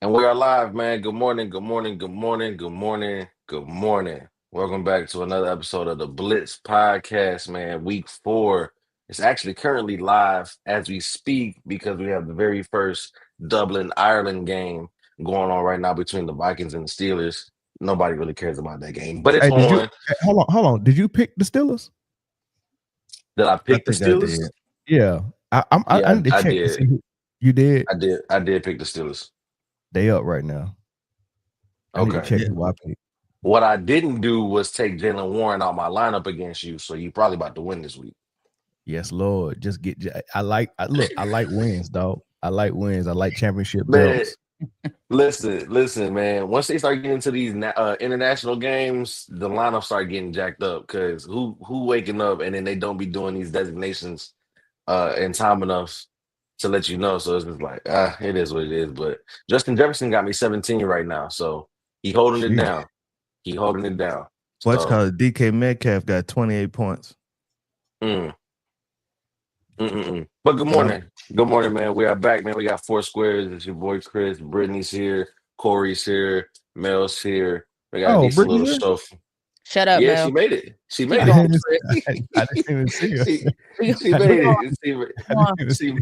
And we are live, man. Good morning, good morning, good morning, good morning, good morning. Welcome back to another episode of the Blitz Podcast, man. Week 4. It's actually currently live as we speak because we have the very first Dublin, Ireland game going on right now between the Vikings and the Steelers. Nobody really cares about that game, but it's Hey, on. hold on. Did you pick the Steelers? Did I pick the think I Steelers? did. Yeah. I need to check to did. see who you did. I did pick the Steelers. They up right now. I need to check who I picked. What I didn't do was take Jalen Warren out my lineup against you, so you probably about to win this week. Yes, Lord. Just get. I like wins, dog. I like wins. I like championship Man, belts. listen, man. Once they start getting into these international games, the lineup start getting jacked up because who waking up and then they don't be doing these designations in time enough to let you know. So it's just like it is what it is. But Justin Jefferson got me 17 right now, so he holding it down. He holding it down. What's called DK Metcalf got 28 points. But good morning. Good morning, man. We are back, man. We got 4 squares. It's your boy Chris. Brittany's here. Corey's here. Mel's here. We got a decent little show. Shut up, Yeah, Mel. she made it. She made I it. didn't even see her. She made it. We're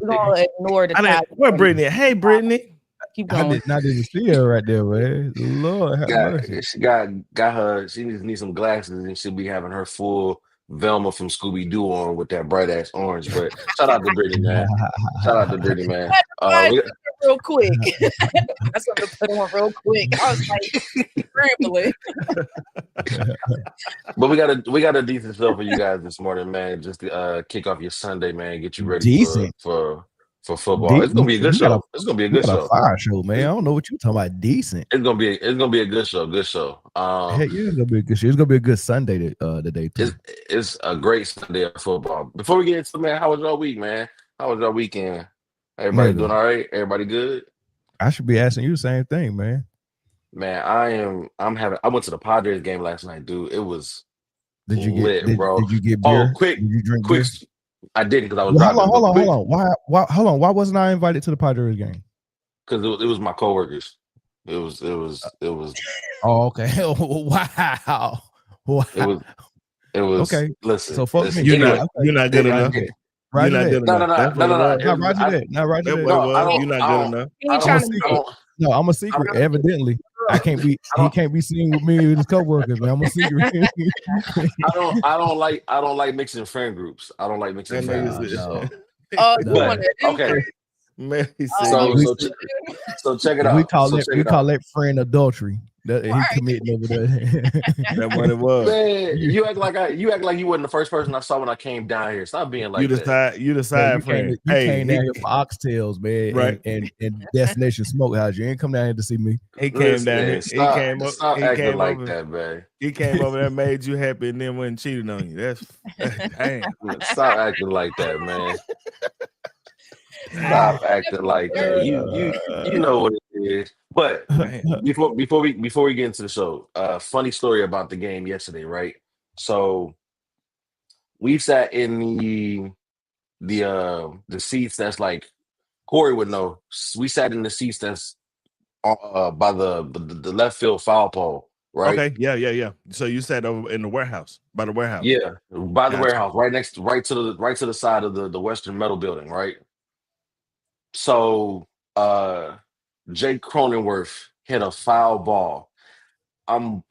gonna ignore the top. Where Britne? Hey, Britne. Keep I going. did not even see her right there, man. Lord have mercy. She got her. She needs some glasses, and she'll be having her full Velma from Scooby Doo on with that bright ass orange. But shout out to Britney, man. Shout out to Britney, man. Real quick. That's what to put on real quick. I was like scrambling. But we got a decent show for you guys this morning, man. Just to kick off your Sunday, man. Get you ready for football. It's gonna be a good show. It's gonna be a good show. Fire show, man. I don't know what you're talking about. Decent. It's gonna be a good show. Good show. Heck yeah, it's gonna be a good show. It's gonna be a good Sunday today too. It's a great Sunday of football. Before we get into it, man, how was your week, man? How was your weekend? Everybody doing all right? Everybody good? I should be asking you the same thing, man. Man, I went to the Padres game last night, dude. It was lit, bro. Did you get beer? Quick, did you drink quick. Beer? I didn't because I was driving. Hold on. Why wasn't I invited to the Padres game? Because it was my coworkers. It was. Oh, okay. Wow. It was. Okay. Listen. So fuck me. You're not good enough. No. You're not good enough. No, I'm a secret. Evidently, I can't be. He can't be seen with me with his coworkers, man. I'm a secret. I don't like mixing friend groups. I don't like mixing friend groups. Okay. Man, so check it out. We call that friend adultery. That he committing over there. That's what it was. Man, you act like you wasn't the first person I saw when I came down here. Stop being like that. You decide friend. You came down here for oxtails, man, right? And Destination Smokehouse. You ain't come down here to see me. He came down here. Stop acting like that, man. He came over there, made you happy, and then went and cheated on you. That's damn. Stop acting like that, man. Stop acting like that. You know what it is. But before we get into the show, funny story about the game yesterday, right? So we sat in the seats that's like Corey would know. We sat in the seats that's by the left field foul pole, right? Okay, yeah. So you sat over in the warehouse, by the warehouse. Yeah, by the warehouse, right to the side of the Western Metal Building, right? So Jake Cronenworth hit a foul ball. I'm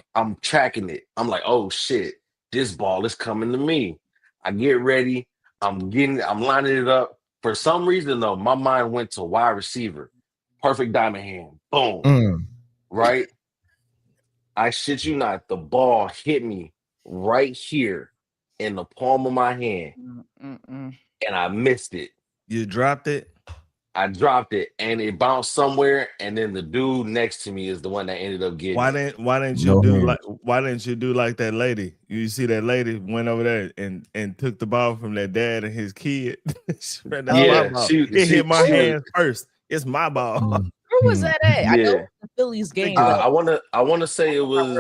tracking it. I'm like, oh shit, this ball is coming to me. I get ready. I'm lining it up. For some reason though, my mind went to wide receiver. Perfect diamond hand. Boom. Right? I shit you not. The ball hit me right here in the palm of my hand. And I missed it. You dropped it? I dropped it and it bounced somewhere, and then the dude next to me is the one that ended up getting. Why didn't you do like that lady? You see that lady went over there and took the ball from that dad and his kid. She hit my hand first. It's my ball. Where was that at? I know the Phillies game. I want to say it was.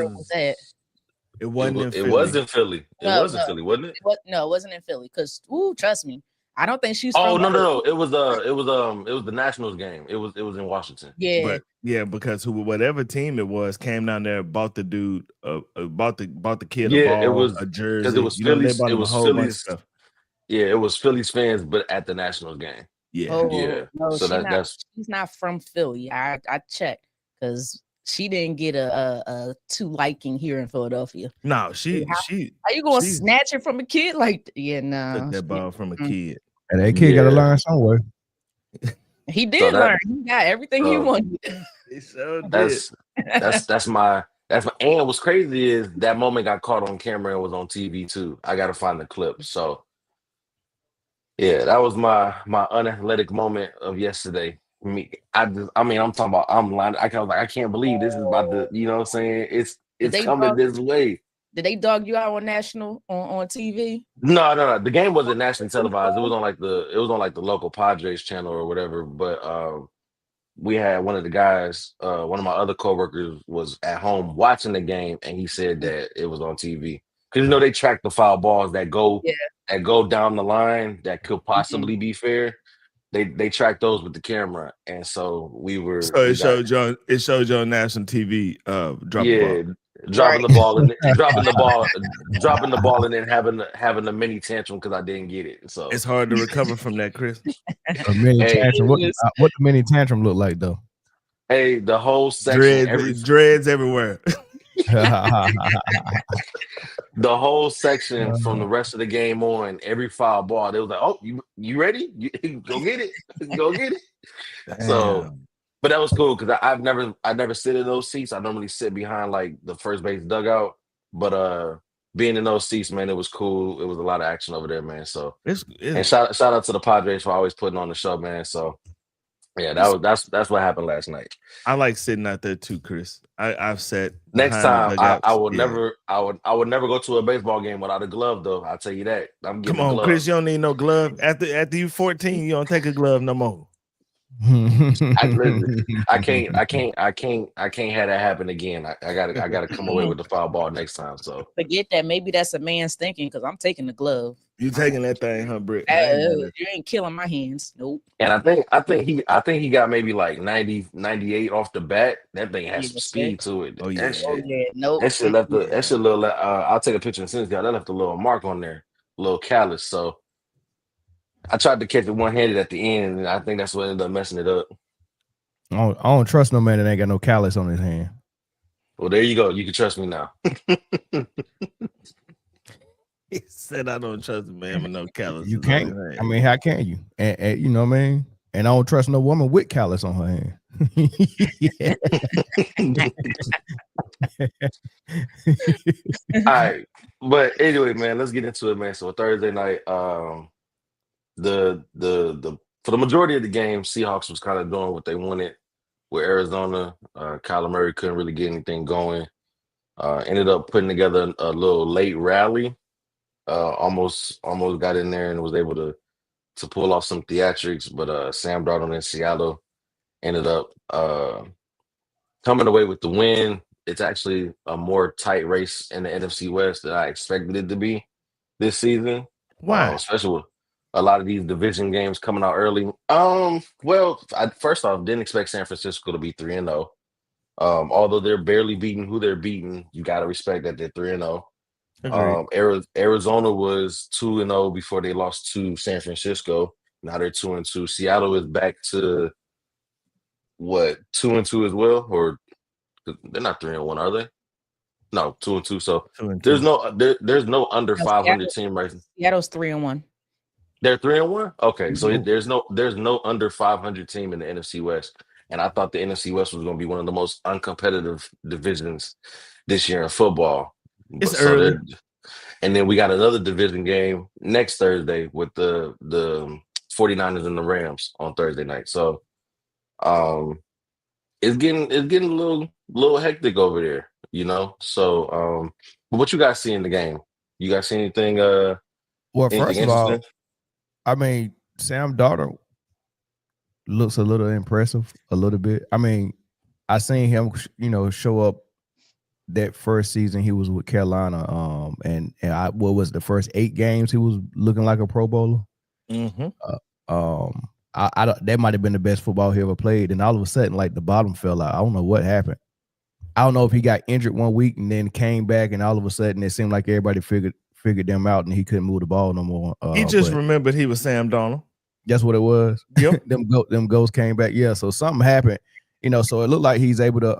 It wasn't in Philly. It was in Philly. It was in Philly, wasn't it? No, it wasn't in Philly. Because trust me, I don't think she's Oh from. no. It was the Nationals game. It was in Washington. Yeah. But yeah, because whatever team it was came down there, bought the dude, bought the kid a Yeah, it ball, was a because it jersey. was You know, they Phillies. bought It him a was whole bunch of Phillies. stuff. Yeah, it was Phillies fans, but at the Nationals game. Yeah. Yeah. No, So she's not from Philly. I checked because she didn't get a too liking here in Philadelphia. No, How you gonna she's snatch it from a kid? Like, yeah, no. took that ball from a kid. And that kid got to learn somewhere. He did learn. He got everything he wanted. He so did. That's my and what's crazy is that moment got caught on camera and was on TV too. I gotta find the clip. So yeah, that was my unathletic moment of yesterday. I'm talking about I'm lying. I can't believe this is about to, you know what I'm saying? It's coming this way. Did they dog you out on national on TV? No. The game wasn't nationally televised. It was on the local Padres channel or whatever. But we had one of the guys, one of my other coworkers was at home watching the game, and he said that it was on TV. Because they track the foul balls that go down the line that could possibly be fair. They track those with the camera, and so it showed you on national TV dropping the ball and then having a mini tantrum because I didn't get it. So it's hard to recover from that, Chris. A mini tantrum. What the mini tantrum look like though? Hey, the whole section, dreads everywhere. The whole section from the rest of the game on, every foul ball, they was like, "Oh, you ready? Go get it, go get it." So, but that was cool because I never sit in those seats. I normally sit behind like the first base dugout. But being in those seats, man, it was cool. It was a lot of action over there, man. So and shout out to the Padres for always putting on the show, man. So yeah, that's what happened last night. I like sitting out there too, Chris. I've sat. Next time, I would never go to a baseball game without a glove, though. I'll tell you that. I'm getting Come on, a glove. Chris. You don't need no glove. After you 14, you don't take a glove no more. I can't have that happen again. I gotta come away with the foul ball next time. So forget that. Maybe that's a man's thinking because I'm taking the glove. You taking that thing, huh, Britt? You ain't killing my hands. Nope. And I think he got maybe like 90, 98 off the bat. That thing has some speed to it. Oh yeah. Nope. That shit left a little. I'll take a picture and send it to y'all. That left a little mark on there, a little callus. So I tried to catch it one-handed at the end, and I think that's what ended up messing it up. I don't trust no man that ain't got no callus on his hand. Well, there you go. You can trust me now. He said, "I don't trust a man with no callus." You can't. I mean, how can you? And you know what I mean? And I don't trust no woman with callus on her hand. All right, but anyway, man, let's get into it, man. So Thursday night, the for the majority of the game, Seahawks was kind of doing what they wanted with Arizona. Kyler Murray couldn't really get anything going. Ended up putting together a little late rally. Almost got in there and was able to pull off some theatrics, but Sam Darnold in Seattle ended up coming away with the win. It's actually a more tight race in the NFC West than I expected it to be this season. Why? Especially with a lot of these division games coming out early. Well, first off, didn't expect San Francisco to be 3-0. Although they're barely beating who they're beating, you got to respect that they're 3-0. Arizona was 2-0 before they lost to San Francisco. Now they're 2-2. Seattle is back to what, 2-2 as well, or they're not 3-1, are they? No, 2-2. So 2-2. There's no under 500 team right now. Seattle's 3-1. They're 3-1. Okay, so there's no under 500 team in the NFC West, and I thought the NFC West was going to be one of the most uncompetitive divisions this year in football. It's early. And then we got another division game next Thursday with the 49ers and the Rams on Thursday night. So it's getting a little hectic over there, you know. So but what you guys see in the game? You guys see anything well, first of all, I mean, Sam Darnold looks a little impressive, a little bit. I mean, I seen him, show up that first season he was with Carolina, and what was the first 8 games he was looking like a Pro Bowler. Mm-hmm. That might have been the best football he ever played, and all of a sudden, like the bottom fell out. I don't know what happened. I don't know if he got injured one week and then came back, and all of a sudden it seemed like everybody figured them out, and he couldn't move the ball no more. He just remembered he was Sam Darnold. That's what it was. Yep. them ghosts came back. Yeah, so something happened, so it looked like he's able to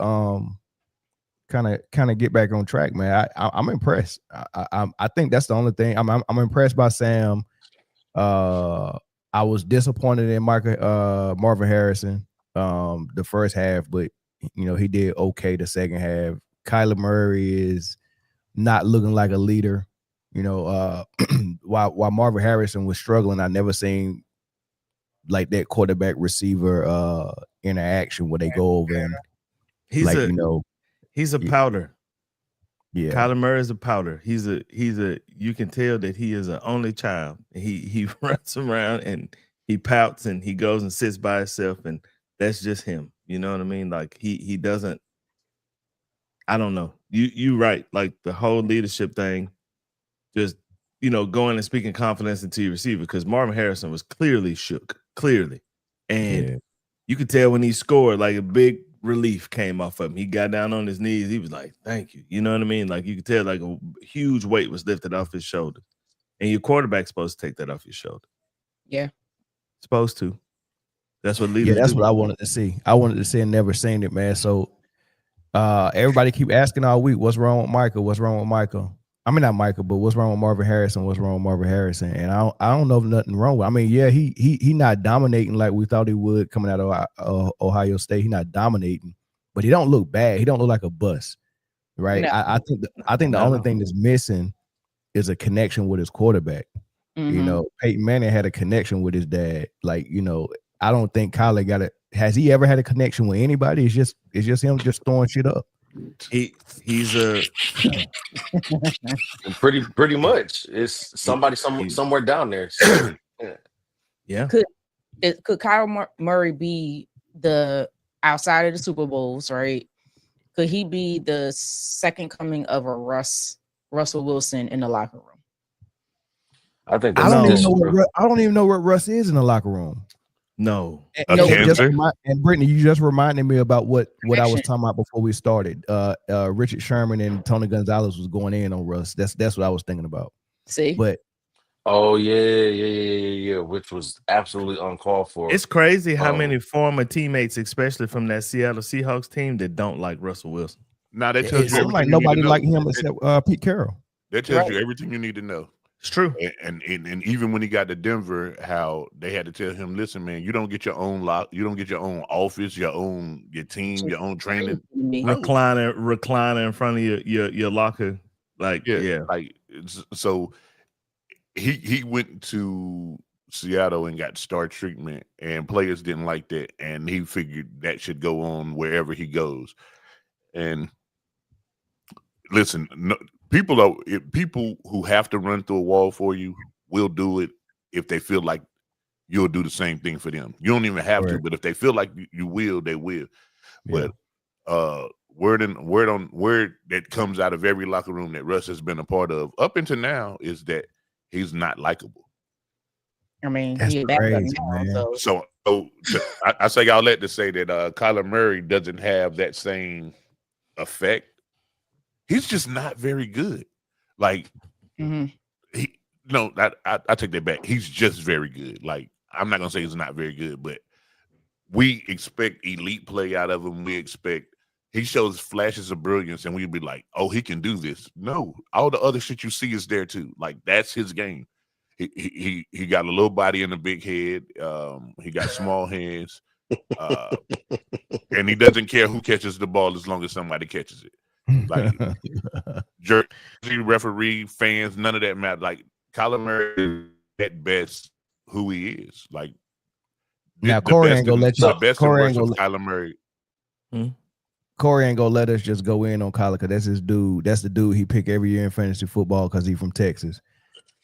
kind of get back on track, man. I'm impressed. I think that's the only thing. I'm impressed by Sam. I was disappointed in Marvin Harrison the first half, but he did okay the second half. Kyler Murray is not looking like a leader. While Marvin Harrison was struggling, I never seen like that quarterback receiver interaction where they go over and he's a powder. Yeah, Kyler Murray is a powder. He's a you can tell that he is an only child. He runs around and he pouts and he goes and sits by himself, and that's just him. You know what I mean? Like he doesn't. I don't know. You right. Like the whole leadership thing, just going and speaking confidence into your receiver, because Marvin Harrison was clearly shook, and you could tell when he scored, like a big relief came off of him. He got down on his knees. He was like, "Thank you." You know what I mean? Like you could tell, like a huge weight was lifted off his shoulder, and your quarterback's supposed to take that off your shoulder. Yeah, supposed to. That's what leaders. Yeah, that's do. what I wanted to see. I wanted to see and never seen it, man. So everybody keep asking all week, what's wrong with Micah? What's wrong with Micah? I mean, not Micah, but what's wrong with Marvin Harrison? What's wrong with Marvin Harrison? And I don't know if nothing wrong with. I mean, yeah, he not dominating like we thought he would coming out of Ohio State. He not dominating, but he don't look bad. He don't look like a bust, right? No. I think the only thing that's missing is a connection with his quarterback. Mm-hmm. Peyton Manning had a connection with his dad. Like, I don't think Kyler got it. Has he ever had a connection with anybody? It's just him just throwing shit up. He's a pretty much. It's somebody somewhere down there. Yeah. Could Kyler Murray be the outside of the Super Bowls, right? Could he be the second coming of a Russell Wilson in the locker room? I think I don't even know what Russ is in the locker room. No. And Britne, you just reminded me about what I was talking about before we started. Richard Sherman and Tony Gonzalez was going in on Russ. That's what I was thinking about. See, but yeah, which was absolutely uncalled for. It's crazy how many former teammates, especially from that Seattle Seahawks team, that don't like Russell Wilson. Now that tells you like nobody liked him except Pete Carroll. That tells you everything you need to know. It's true. And even when he got to Denver, how they had to tell him, listen, man, you don't get your own you don't get your own office, your team, your own training. Recliner in front of your locker. Like, yeah. Like, so he went to Seattle and got star treatment, and players didn't like that, and he figured that should go on wherever he goes. And listen, people who have to run through a wall for you will do it if they feel like you'll do the same thing for them. You don't even have to, but if they feel like you will, they will. Yeah. But word that comes out of every locker room that Russ has been a part of up until now is that he's not likable. I mean, that's crazy, man. So I say all that to say that Kyler Murray doesn't have that same effect. He's just not very good. Like, I take that back. He's just very good. Like, I'm not gonna say he's not very good, but we expect elite play out of him. We expect he shows flashes of brilliance, and we'd be like, "Oh, he can do this." No, all the other shit you see is there too. Like, that's his game. He got a little body and a big head. He got small hands, and he doesn't care who catches the ball as long as somebody catches it. Like, jersey, referee, fans, none of that matter. Like, Kyler Murray is at best who he is. Like, now Corey ain't gonna let you. Corey ain't gonna Kyler Murray. Corey ain't gonna let us just go in on Kyler because that's his dude. That's the dude he pick every year in fantasy football because he's from Texas.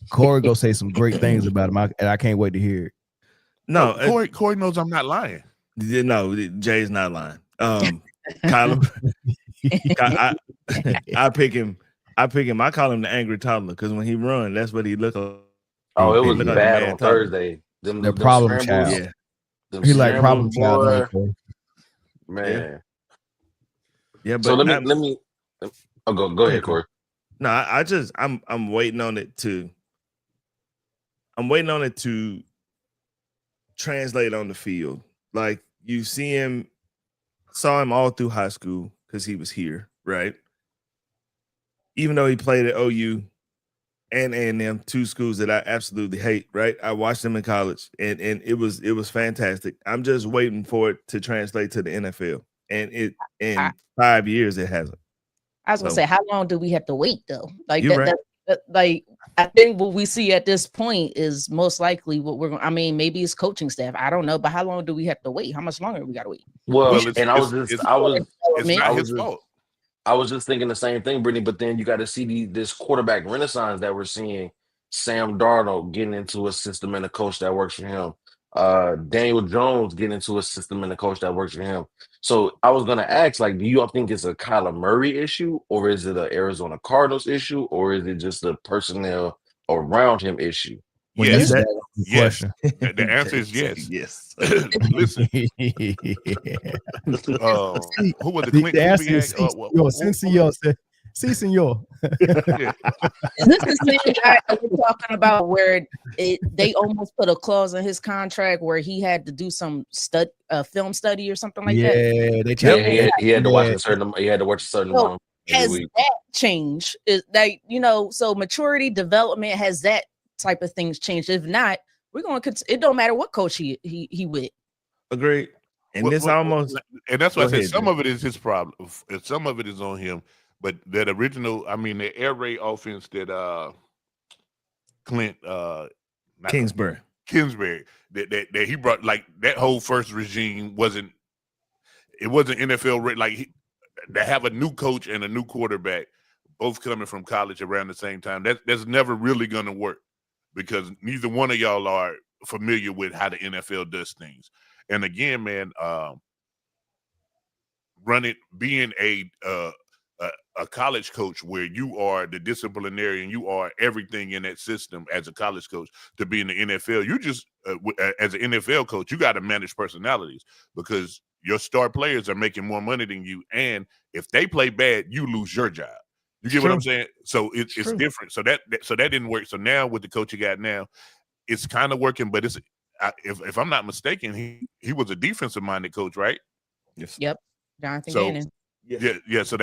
Corey go say some great things about him, and I can't wait to hear it. No, Corey knows I'm not lying. No, Jay's not lying. Kyler. I pick him. I call him the angry toddler because when he run, that's what he look like. Oh, it was look like a bad man on talking. Thursday. The Them problem scrambles. child. Yeah. Them He like scrambles, problem child, boy. ain't Corey? Man. Yeah, but So let me. Oh, go ahead, Corey. No, I'm waiting on it to. I'm waiting on it to translate on the field. Like you saw him all through high school because he was here, right? Even though he played at OU and A&M, two schools that I absolutely hate, right? I watched them in college, and it was fantastic. I'm just waiting for it to translate to the NFL, and it in 5 years it hasn't. I was gonna say, how long do we have to wait though? Like You're right. like I think what we see at this point is most likely what we're going. I mean, maybe it's coaching staff. I don't know, but how long do we have to wait? How much longer do we got to wait? Well, it's and not his fault. I was just thinking the same thing, Brittany. But then you got to see this quarterback renaissance that we're seeing. Sam Darnold getting into a system and a coach that works for him. Daniel Jones getting into a system and a coach that works for him. So I was gonna ask, like, do you all think it's a Kyler Murray issue, or is it an Arizona Cardinals issue, or is it just the personnel around him issue? Yes, yes. The answer is yes. Yes. Listen, who was the answer is sí, señor. Is this the same guy that we're talking about where they almost put a clause in his contract where he had to do some film study or something like that? Yeah, he had to watch a certain. He had to watch a certain amount. Has that changed? Is that so maturity development, has that type of things changed? If not, we're going to. It don't matter what coach he with. Agreed. And and that's why I said some of it is his problem. Some of it is on him. But that original, I mean, the air raid offense that Kingsbury that he brought, like that whole first regime wasn't NFL like to have a new coach and a new quarterback, both coming from college around the same time. That's never really going to work because neither one of y'all are familiar with how the NFL does things. And again, man, being a college coach where you are the disciplinarian, you are everything in that system as a college coach to be in the NFL. You just, as an NFL coach, you got to manage personalities because your star players are making more money than you. And if they play bad, you lose your job. You get what I'm saying? So it's different. So that didn't work. So now with the coach you got now, it's kind of working, but if I'm not mistaken, he was a defensive minded coach, right? Yes. Yep. Jonathan Gannon. Yeah. So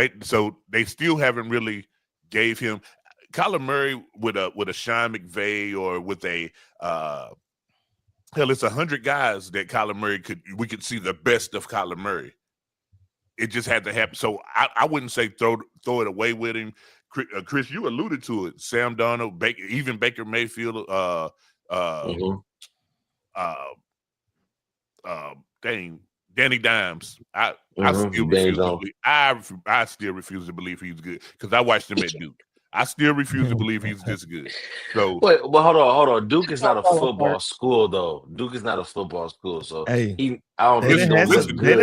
they still haven't really gave him Kyler Murray with a Sean McVay or with a it's 100 guys that Kyler Murray we could see the best of Kyler Murray. It just had to happen. So I wouldn't say throw it away with him. Chris, you alluded to it. Sam Darnold, Baker Mayfield, Danny Dimes. I still refuse to believe he's good because I watched him at Duke. I still refuse to believe he's this good. So, but hold on. Duke is not a football school, though. Duke is not a football school. So hey, they done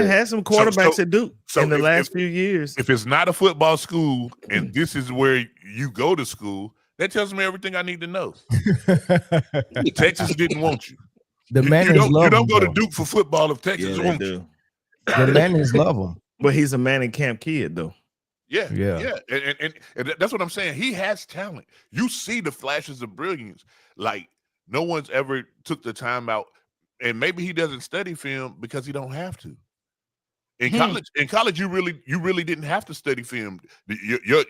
had some quarterbacks at Duke in the last few years. If it's not a football school and this is where you go to school, that tells me everything I need to know. Texas didn't want you. The Mannings you don't go to Duke for football if Texas wants you. The Mannings love him. But he's a Manning camp kid, though. Yeah. And that's what I'm saying. He has talent. You see the flashes of brilliance. Like no one's ever took the time out, and maybe he doesn't study film because he don't have to. In college, you really didn't have to study film. Your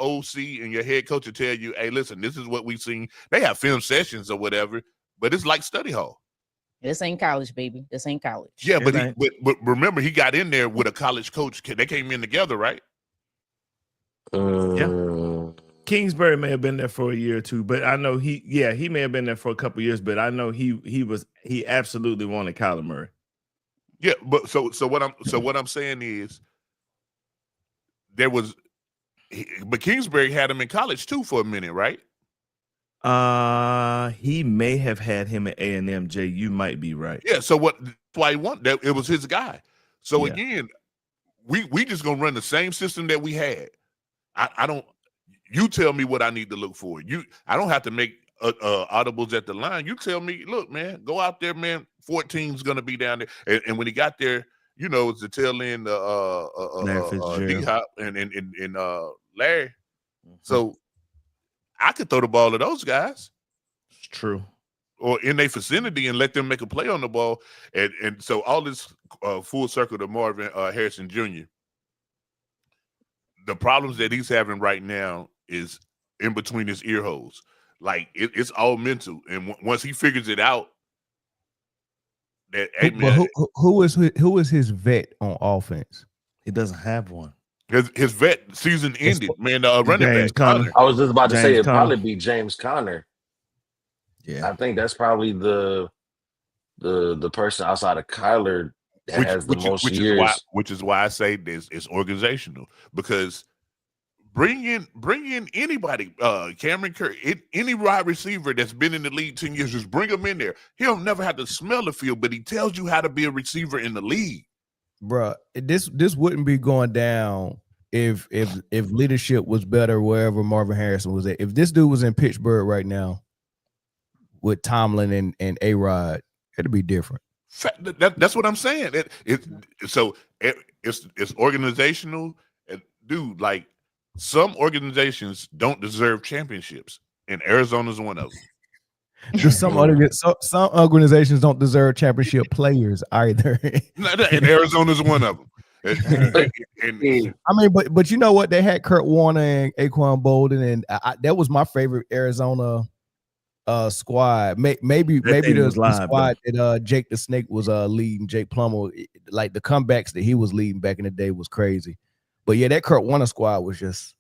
OC and your head coach will tell you, "Hey, listen, this is what we've seen." They have film sessions or whatever, but it's like study hall. This ain't college, baby. This ain't college. Yeah, but remember, he got in there with a college coach. They came in together, right? Yeah. Kingsbury may have been there for a year or two, but I know he may have been there for a couple of years, but I know he absolutely wanted Kyler Murray. Yeah, but so what I'm saying is but Kingsbury had him in college too for a minute, right? He may have had him at A&M. Jay, you might be right. Yeah. So that's why he wanted that. It was his guy. So again, we just gonna run the same system that we had. I don't. You tell me what I need to look for. I don't have to make audibles at the line. You tell me, look, man, go out there, man. 14's gonna be down there. And when he got there, you know, it's the tail end D-Hop and Larry. So I could throw the ball to those guys. It's true. Or in their vicinity and let them make a play on the ball. And so all this full circle to Marvin Harrison Jr. The problems that he's having right now is in between his ear holes. Like it's all mental. And once he figures it out, that who is his vet on offense? He doesn't have one. His vet season ended, man. Running back Conner. I was just about to say it'd Conner. probably be James Conner. Yeah, I think that's probably the person outside of Kyler that has the most years. Which is why I say this is organizational, because bring in anybody, Cameron Curry, any wide receiver that's been in the league 10 years, just bring him in there. He'll never have to smell the field, but he tells you how to be a receiver in the league. Bruh, this wouldn't be going down if leadership was better wherever Marvin Harrison was at. If this dude was in Pittsburgh right now with Tomlin and A-Rod, it'd be different. That's what I'm saying. It's organizational, dude. Like, some organizations don't deserve championships, and Arizona's one of them. Some organizations don't deserve championship players either. And Arizona's one of them. I mean, but you know what? They had Kurt Warner and Aquan Bolden, and that was my favorite Arizona squad. Maybe the squad that Jake the Snake was leading. Jake Plummer, like the comebacks that he was leading back in the day was crazy. But yeah, that Kurt Warner squad was just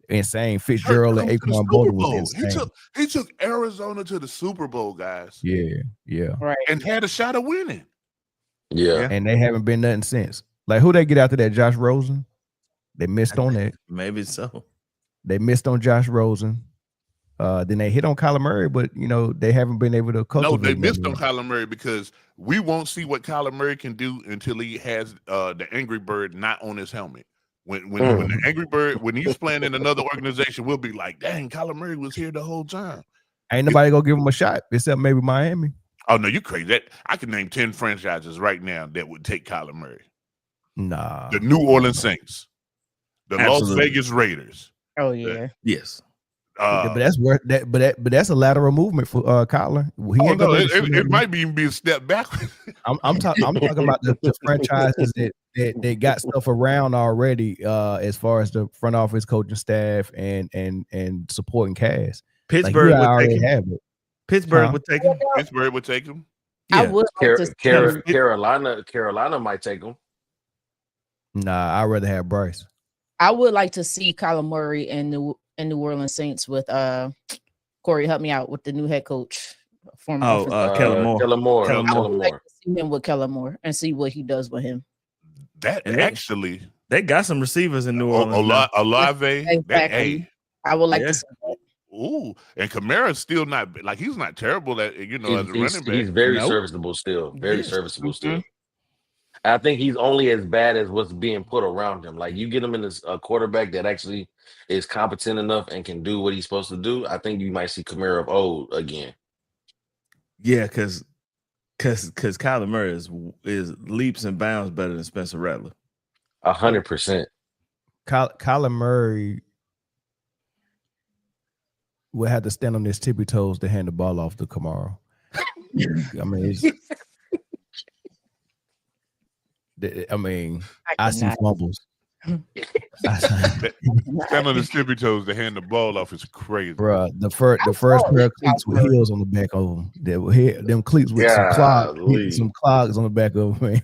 insane. Fitzgerald and Aquan Bolden was insane. He took Arizona to the Super Bowl, guys. Yeah, right, and had a shot of winning. Yeah, and they haven't been nothing since. Like, who they get after that? Josh Rosen. They missed on that. Maybe so. They missed on Josh Rosen. Then they hit on Kyler Murray, but you know they haven't been able to cultivate. No, they missed on Kyler Murray because we won't see what Kyler Murray can do until he has the Angry Bird not on his helmet. When the Angry Bird, when he's playing in another organization, we'll be like, dang, Kyler Murray was here the whole time. Ain't nobody gonna give him a shot except maybe Miami. Oh no, you crazy. I can name 10 franchises right now that would take Kyler Murray. Nah. The New Orleans Saints, the Las Vegas Raiders. Oh yeah. Yes. But that's worth that. But that's a lateral movement for Kyler. It might even be a step backwards. I'm talking about the franchises that got stuff around already, as far as the front office, coaching staff, and supporting cast. Pittsburgh would take him. Pittsburgh would take him. Pittsburgh would take him. I would. Carolina might take him. Nah, I'd rather have Bryce. I would like to see Kyler Murray and the New Orleans Saints with Corey. Help me out with the new head coach. Kellen Moore. Kellen Moore. I would like to see him with Kellen Moore and see what he does with him. They got some receivers in New Orleans. Olave. Exactly. I would like to see that. Ooh, and Kamara's still not he's not terrible at as a running back. He's very serviceable still. Very serviceable still. I think he's only as bad as what's being put around him. Like, you get him in a quarterback that actually is competent enough and can do what he's supposed to do, I think you might see Kamara of old again. Yeah, because Kyler Murray is leaps and bounds better than Spencer Rattler. 100%. Kyler Murray will have to stand on his tippy toes to hand the ball off to Kamara. I mean, I see fumbles. Stand on his tippy toes to hand the ball off is crazy, bro. The first pair of cleats with heels on the back of them. Them cleats with some clogs on the back of them.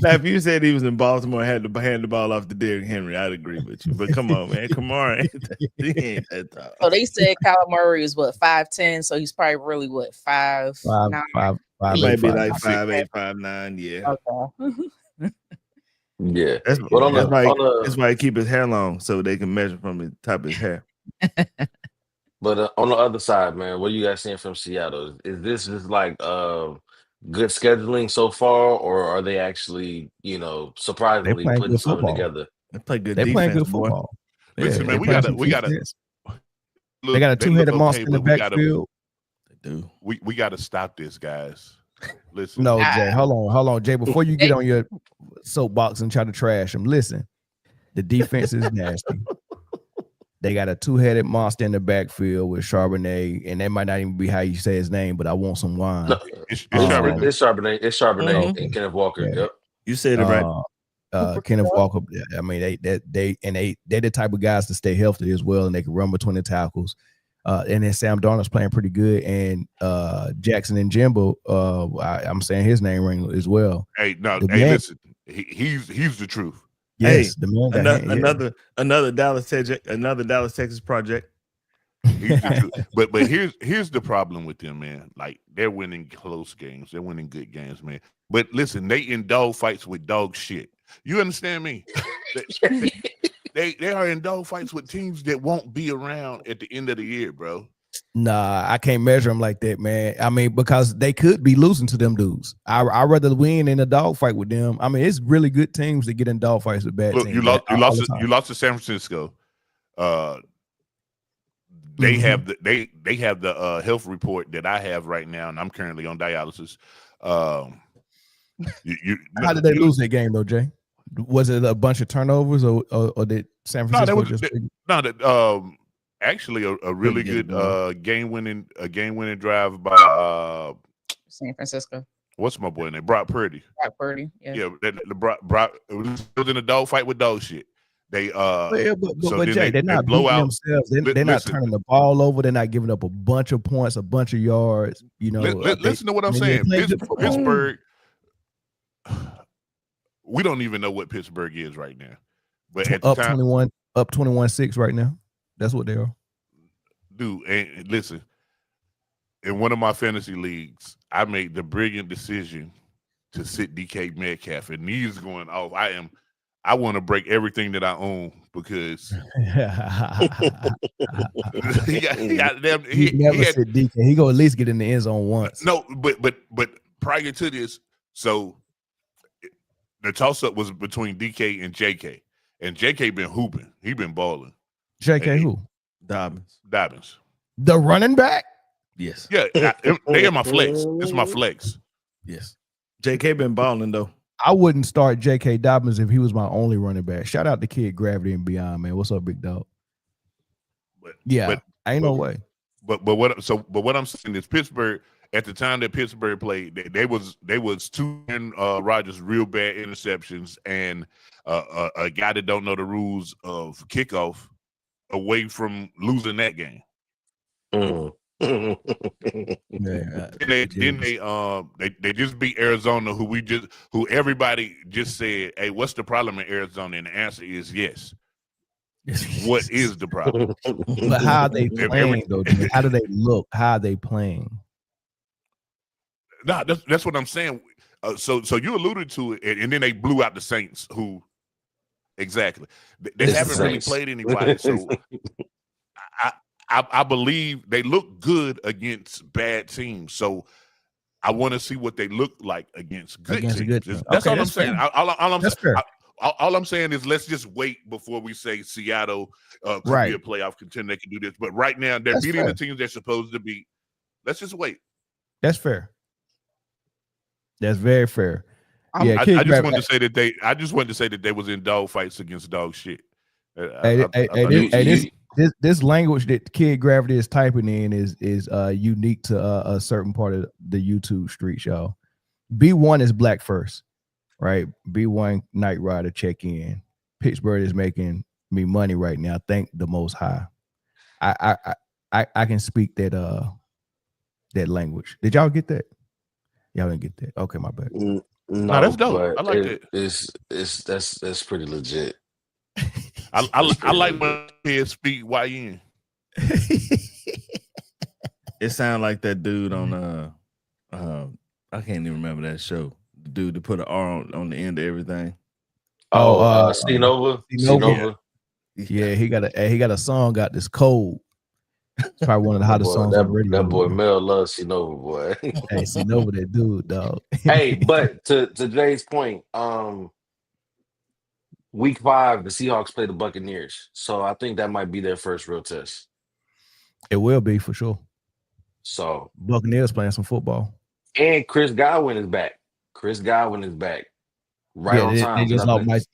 Now, if you said he was in Baltimore and had to hand the ball off to Derrick Henry, I'd agree with you. But come on, man, Kamara ain't that tall. So they said Kyler Murray is 5'10", so he's probably really 5'9". He might be like 5'8", 5'9". Yeah. Okay. Yeah, that's why he keep his hair long so they can measure from the top of his hair. But on the other side, man, what are you guys seeing from Seattle? Is this just like good scheduling so far, or are they actually, surprisingly putting something together? They play good. They defense, playing good boy. football. Listen, man, we gotta. They got a two-headed monster in the backfield. They do. We got to stop this, guys. Listen. No, Jay, hold on, Jay. Before you get on your soapbox and try to trash them, listen. The defense is nasty. They got a two-headed monster in the backfield with Charbonnet, and that might not even be how you say his name, but I want some wine. No, it's Charbonnet. It's Charbonnet and Kenneth Walker. Yeah. Yep. You said it right. Kenneth Walker. I mean, they're the type of guys to stay healthy as well, and they can run between the tackles. And then Sam Darnold's playing pretty good, and Jackson and Jimbo. I'm saying his name ring as well. Hey, listen, he's the truth. Yes, hey, the man another Dallas Texas project. But here's the problem with them, man. Like, they're winning close games, they're winning good games, man. But listen, they in dog fights with dog shit. You understand me? They are in dog fights with teams that won't be around at the end of the year, bro. Nah, I can't measure them like that, man. I mean, because they could be losing to them dudes. I'd rather win in a dog fight with them. I mean, it's really good teams that get in dog fights with bad teams. You lost to San Francisco. They have the health report that I have right now, and I'm currently on dialysis. How did they lose that game though, Jay? Was it a bunch of turnovers, or did San Francisco actually a really good game-winning drive by San Francisco. What's my boy name? Brock Purdy. Brock Purdy. Yeah. Brock it was in a dog fight with dog shit. They but Jay, they're not beating themselves. They're not turning the ball over. They're not giving up a bunch of points, a bunch of yards. You know, listen to what I'm saying. Pittsburgh. We don't even know what Pittsburgh is right now. But at the time, 21-6 right now. That's what they are. Dude, and listen, in one of my fantasy leagues, I made the brilliant decision to sit DK Metcalf, and he's going off. I want to break everything that I own because he never said DK. He gonna at least get in the end zone once. No, but prior to this, so the toss-up was between DK and JK. And JK been hooping. He been balling. JK who? Dobbins. The running back? Yes. Yeah, they are my flex. It's my flex. Yes. JK been balling though. I wouldn't start J.K. Dobbins if he was my only running back. Shout out to Kid Gravity and Beyond, man. What's up, big dog? Ain't no way. But what I'm saying is Pittsburgh, at the time that Pittsburgh played, they was two Rodgers real bad interceptions and a guy that don't know the rules of kickoff away from losing that game. Then they just beat Arizona, who everybody just said, hey, what's the problem in Arizona? And the answer is yes. What is the problem? But how are they playing though? How do they look? How are they playing? No, that's what I'm saying. So you alluded to it, and then they blew out the Saints, who exactly they haven't really played anybody. So I believe they look good against bad teams. So I want to see what they look like against good teams. That's all I'm saying. All I'm saying is let's just wait before we say Seattle could be a playoff contender. They can do this. But right now, they're beating the teams they're supposed to beat. Let's just wait. That's fair. That's very fair. I just wanted to say that they was in dog fights against dog shit. This language that Kid Gravity is typing in is unique to a certain part of the YouTube street, y'all. B1 is black first, right? B1 Night Rider check in. Pittsburgh is making me money right now. Thank the Most High. I can speak that language. Did y'all get that? Y'all didn't get that. Okay, my bad. No, that's dope. I like that. That's pretty legit. I like when kids speak YN. It sounds like that dude on I can't even remember that show. The dude to put an R on the end of everything. C-Nova. Yeah, he got a song got this cold. It's probably one of the hottest songs on the radio. That boy Mel loves C-Nova, boy. Hey, C-Nova, that dude, dog. Hey, but to Jay's point, Week 5, the Seahawks play the Buccaneers, so I think that might be their first real test. It will be for sure. So Buccaneers playing some football. And Chris Godwin is back. Right on time.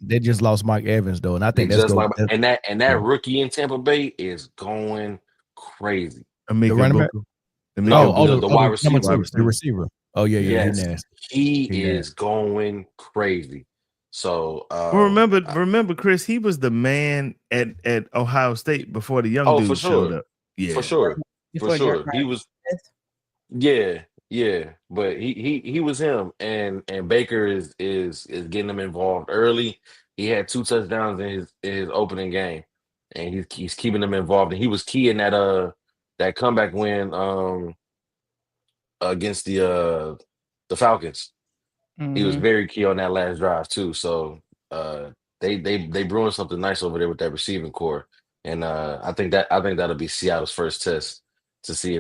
They just lost Mike Evans though, and I think that rookie in Tampa Bay is going crazy. The running back. The wide receiver. The receiver. Oh yeah, yes, he's nasty. He is going crazy. So remember, Chris, he was the man at Ohio State before the young dude showed up. Yeah, for sure. He was. Yeah, but he was him, and Baker is getting them involved early. He had 2 touchdowns in his opening game, and he's keeping them involved. And he was key in that comeback win against the Falcons. Mm-hmm. He was very key on that last drive too. So they brewing something nice over there with that receiving core, and I think that'll be Seattle's first test to see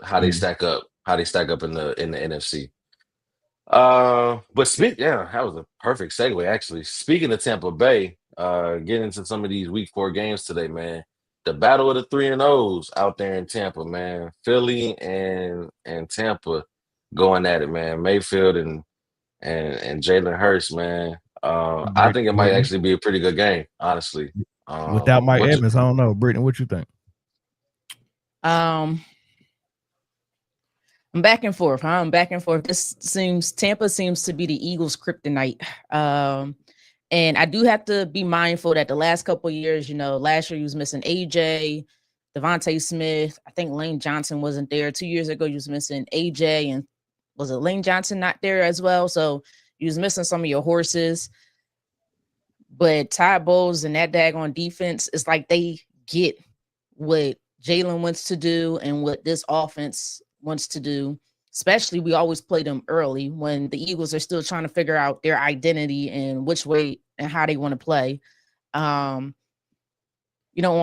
how they stack up in the NFC. But that was a perfect segue actually. Speaking of Tampa Bay, getting into some of these week 4 games today, man. The battle of the 3-0s out there in Tampa, man. Philly and Tampa going at it, man. Mayfield and Jalen Hurts, man. I think it might actually be a pretty good game, honestly. Without Mike Evans, I don't know. Britne, what you think? I'm back and forth. I'm back and forth. Tampa seems to be the Eagles' kryptonite. And I do have to be mindful that the last couple of years, last year he was missing AJ, Devontae Smith. I think Lane Johnson wasn't there. 2 years ago, he was missing AJ, and was it Lane Johnson not there as well? So he was missing some of your horses. But Todd Bowles and that daggone defense, it's like they get what Jalen wants to do and what this offense wants to do. Especially, we always play them early when the Eagles are still trying to figure out their identity and which way and how they want to play. On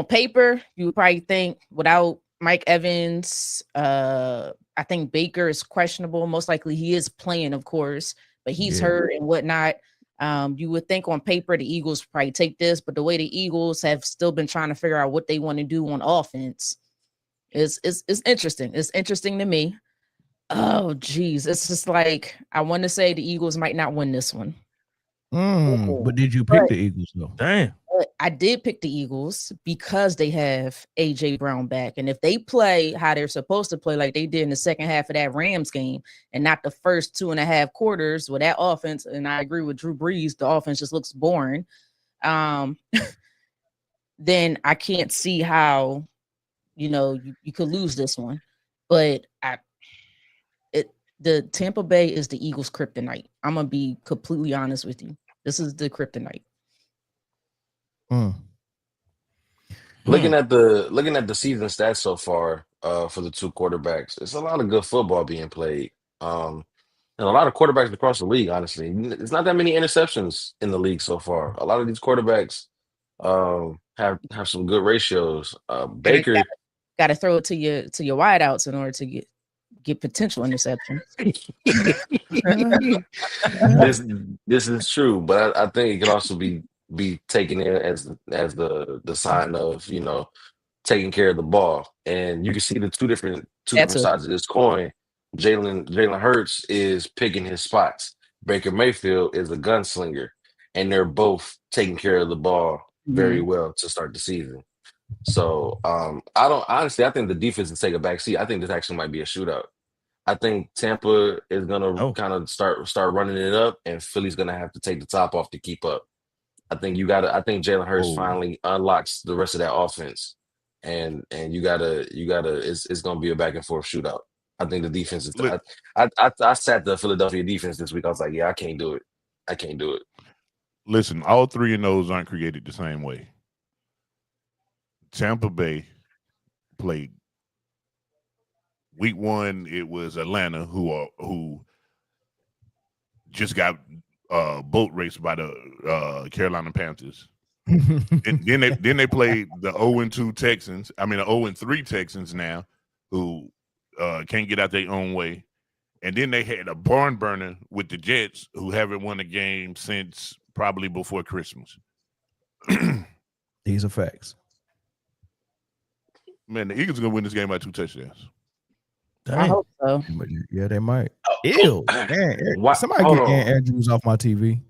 paper, you would probably think without Mike Evans, I think Baker is questionable. Most likely he is playing, of course, but he's hurt and whatnot. You would think on paper the Eagles probably take this, but the way the Eagles have still been trying to figure out what they want to do on offense is interesting. It's interesting to me. Oh, geez. It's just like, I want to say the Eagles might not win this one. But did you pick the Eagles, though? Damn. I did pick the Eagles because they have A.J. Brown back. And if they play how they're supposed to play, like they did in the second half of that Rams game, and not the first 2.5 quarters with that offense, and I agree with Drew Brees, the offense just looks boring, then I can't see how, you could lose this one. But the Tampa Bay is the Eagles' kryptonite. I'm gonna be completely honest with you. This is the kryptonite. Looking at the season stats so far for the 2 quarterbacks, it's a lot of good football being played. And a lot of quarterbacks across the league, honestly. It's not that many interceptions in the league so far. A lot of these quarterbacks have some good ratios. Baker got to throw it to your wideouts in order to get potential interceptions. This is true, but I think it can also be taken in as the sign of taking care of the ball, and you can see the two different sides of this coin. Jalen Hurts is picking his spots. Baker Mayfield is a gunslinger, and they're both taking care of the ball very well to start the season. So I think the defense will take a back seat. I think this actually might be a shootout. I think Tampa is gonna kind of start running it up, and Philly's gonna have to take the top off to keep up. I think Jalen Hurts finally unlocks the rest of that offense, and you gotta it's gonna be a back and forth shootout. I think the defense is. I sat the Philadelphia defense this week. I was like, I can't do it. Listen, all 3 of those aren't created the same way. Tampa Bay played week 1. It was Atlanta who just got boat raced by the Carolina Panthers. And then they played the 0-2 Texans. I mean, the 0-3 Texans now, who can't get out their own way. And then they had a barn burner with the Jets, who haven't won a game since probably before Christmas. These are facts. Man, the Eagles are gonna win this game by 2 touchdowns. Dang. I hope so. Yeah, they might. Ew. Somebody Hold get on. Ann Andrews off my TV.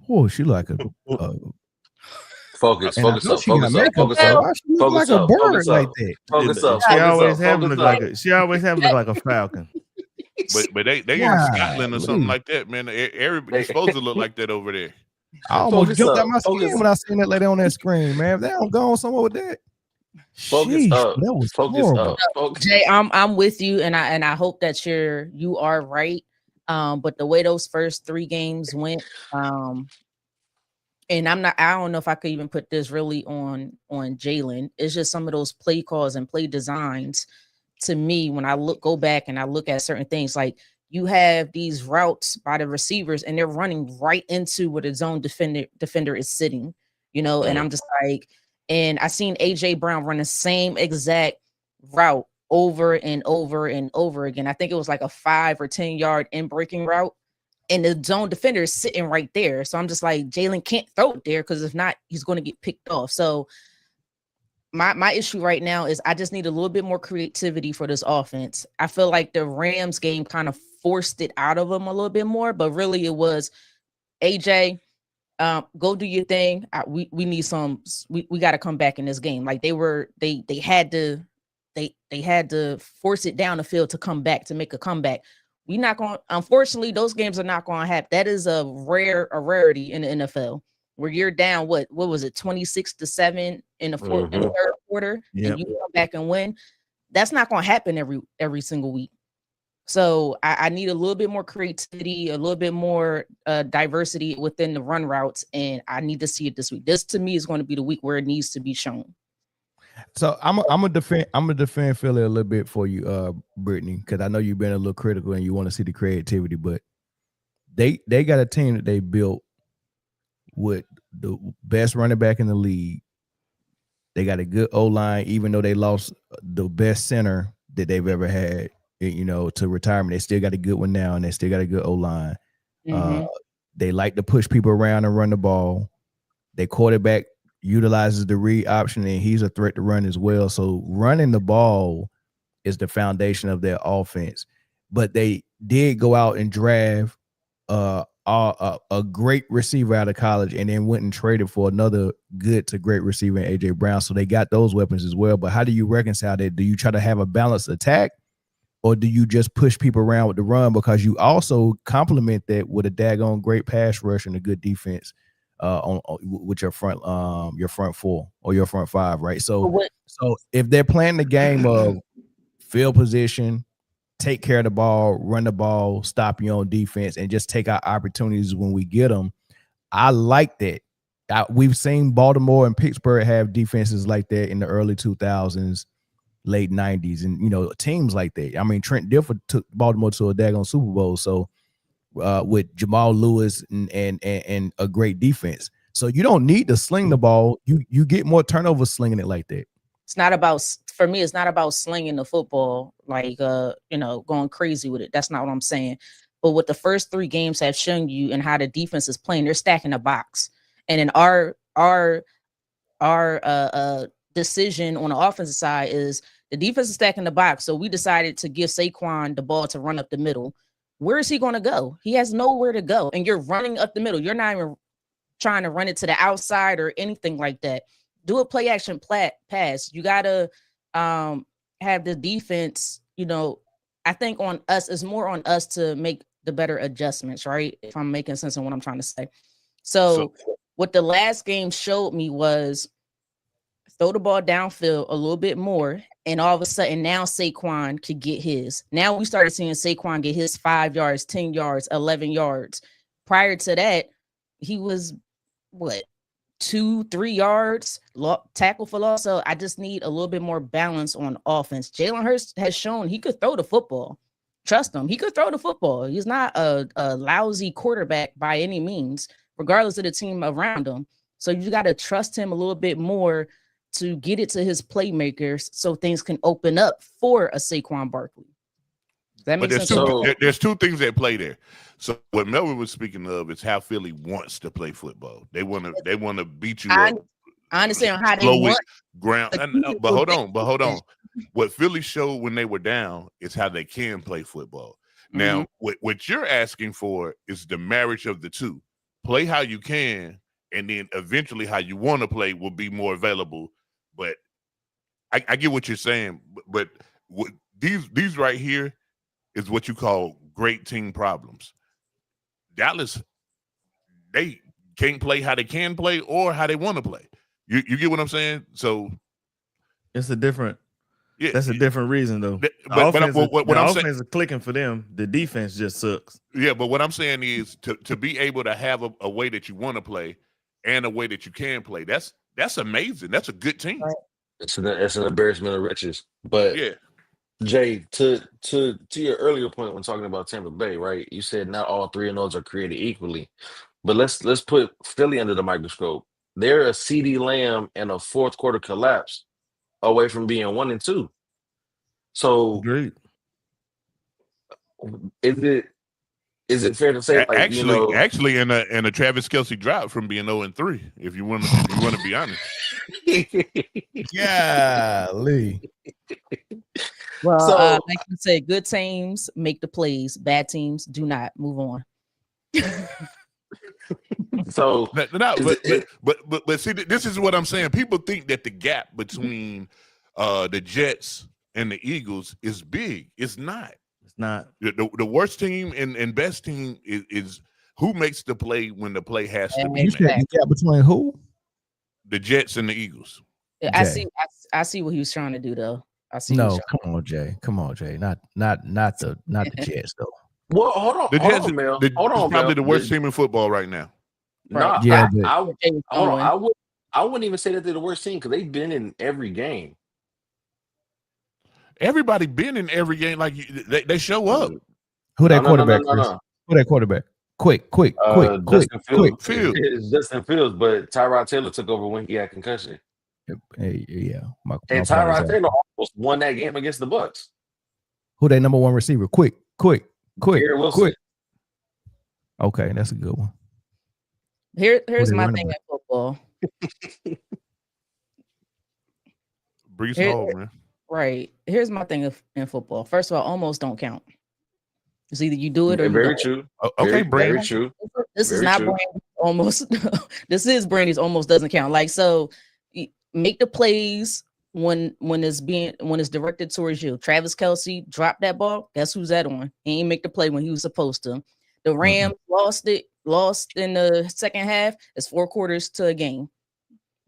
Oh, she like a Focus and I know up, she got focus up, makeup focus on. up, Why she look focus like a up, bird focus like up, that? focus up, She always focus have up, look focus like up. she always have look like a falcon. But they in Yeah, Scotland or something like that, man. Everybody's supposed to look like that over there. I almost Focus jumped out up, my skin focus, when I seen that lady on that screen, man. If they don't go on somewhere with that. focus Sheesh, up, that was focus horrible. up, focus. Jay, I'm with you, and I hope that you are right. But the way those first 3 games went, and I don't know if I could even put this really on Jalen. It's just some of those play calls and play designs. To me, when I go back and I look at certain things, like you have these routes by the receivers and they're running right into where the zone defender is sitting, and I'm just like, and I seen AJ Brown run the same exact route over and over and over again. I think it was like a 5 or 10 yard in breaking route, and the zone defender is sitting right there. So I'm just like, Jalen can't throw it there, because if not, he's going to get picked off. So my issue right now is I just need a little bit more creativity for this offense. I feel like the Rams game kind of forced it out of them a little bit more, but really it was, AJ, go do your thing. We need we got to come back in this game. Like they had to force it down the field to come back, to make a comeback. We not going, unfortunately, those games are not going to happen. That is a rarity in the NFL, where you're down, what was it, 26-7 in the third quarter, and you come back and win. That's not going to happen every single week. So I need a little bit more creativity, a little bit more diversity within the run routes, and I need to see it this week. This, to me, is going to be the week where it needs to be shown. So I'm gonna defend Philly a little bit for you, Britne, because I know you've been a little critical and you want to see the creativity, but they got a team that they built with the best running back in the league. They got a good O-line, even though they lost the best center that they've ever had, to retirement. They still got a good one now, and they still got a good O-line. They like to push people around and run the ball. Their quarterback utilizes the read option, and he's a threat to run as well. So running the ball is the foundation of their offense. But they did go out and draft a great receiver out of college, and then went and traded for another good to great receiver in AJ Brown. So they got those weapons as well. But how do you reconcile that? Do you try to have a balanced attack, or do you just push people around with the run, because you also complement that with a daggone great pass rush and a good defense with your front four or your front five, right? So if they're playing the game of field position, take care of the ball, run the ball, stop you on defense, and just take our opportunities when we get them, I like that. We've seen Baltimore and Pittsburgh have defenses like that in the early 2000s, late 90s, and teams like that. I mean, Trent Dilfer took Baltimore to a daggone Super Bowl. So with Jamal Lewis and a great defense. So you don't need to sling the ball. You get more turnovers slinging it like that. It's not about, for me, it's not about slinging the football, like, going crazy with it. That's not what I'm saying. But what the first 3 games have shown you and how the defense is playing, they're stacking the box. And in our decision on the offensive side is the defense is stacking the box. So we decided to give Saquon the ball to run up the middle. Where is he going to go? He has nowhere to go. And you're running up the middle. You're not even trying to run it to the outside or anything like that. Do a play action pass. You got to have the defense, I think on us, it's more on us to make the better adjustments, right? If I'm making sense of what I'm trying to say. So what the last game showed me was throw the ball downfield a little bit more, and all of a sudden now Saquon could get his. Now we started seeing Saquon get his 5 yards, 10 yards, 11 yards. Prior to that, he was 2-3 yards tackle for loss. So I just need a little bit more balance on offense. Jalen Hurts has shown he could throw the football. Trust him. He could throw the football. He's not a lousy quarterback by any means, regardless of the team around him. So you got to trust him a little bit more to get it to his playmakers so things can open up for a Saquon Barkley. Does that make sense? There's 2 things that play there. So what Melvin was speaking of is how Philly wants to play football. They want to beat you up. I understand how they slow want it, ground. But hold on. What Philly showed when they were down is how they can play football. Now, what you're asking for is the marriage of the two. Play how you can, and then eventually how you want to play will be more available. But I get what you're saying. But these right here is what you call great team problems. Dallas, they can't play how they can play or how they want to play. You get what I'm saying? So it's a different. Yeah, that's a different reason though. But what I'm saying is clicking for them. The defense just sucks. Yeah, but what I'm saying is to be able to have a way that you want to play and a way that you can play. That's amazing. That's a good team. Right. It's an embarrassment of riches. But yeah, Jay, to your earlier point when talking about Tampa Bay, right? You said not all three of those are created equally. But let's put Philly under the microscope. They're a CD Lamb and a fourth quarter collapse away from being 1-2. So great. Is it fair to say actually in a Travis Kelce drop from being 0-3, if you want to be honest. Golly. Well, like you said, good teams make the plays, bad teams do not. Move on. So but see, this is what I'm saying. People think that the gap between the Jets and the Eagles is big. It's not. It's not. The worst team and best team is who makes the play when the play has to be made. The gap between who? The Jets and the Eagles. I see what he was trying to do though. I see. No, come on, Jay. Not the Jets though. Well, hold on. The Jets, Mel. Hold on, probably the worst team in football right now. Nah, yeah, I wouldn't even say that they're the worst team because they've been in every game. Everybody been in every game. Like they show up. Who that quarterback? Who that quarterback? Quick. Fields. It's Justin Fields, but Tyrod Taylor took over when he had concussion. Hey, yeah. And Tyrod Taylor almost won that game against the Bucs. Who they number one receiver? Quick. Wilson. Okay, that's a good one. Here's my thing in football. Brees Hall, man. Right. Here's my thing in football. First of all, almost don't count. It's either you do it or very you don't. true. Okay, very true. This is not Brandy almost. This is Brandy's almost doesn't count. Like, so make the plays when it's directed towards you. Travis Kelce dropped that ball. Guess who's that on? He ain't make the play when he was supposed to. The Rams lost in the second half. It's 4 quarters to a game.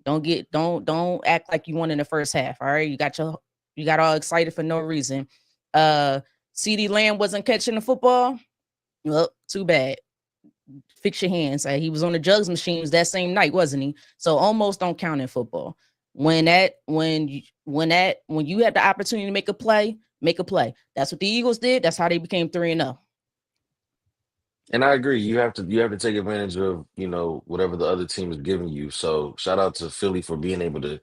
Don't act like you won in the first half. All right, you got all excited for no reason. CD Lamb wasn't catching the football. Well, too bad. Fix your hands. He was on the jugs machines that same night, wasn't he? So almost don't count in football. When you had the opportunity to make a play, make a play. That's what the Eagles did. That's how they became 3-0. And I agree. You have to take advantage of, whatever the other team is giving you. So shout out to Philly for being able to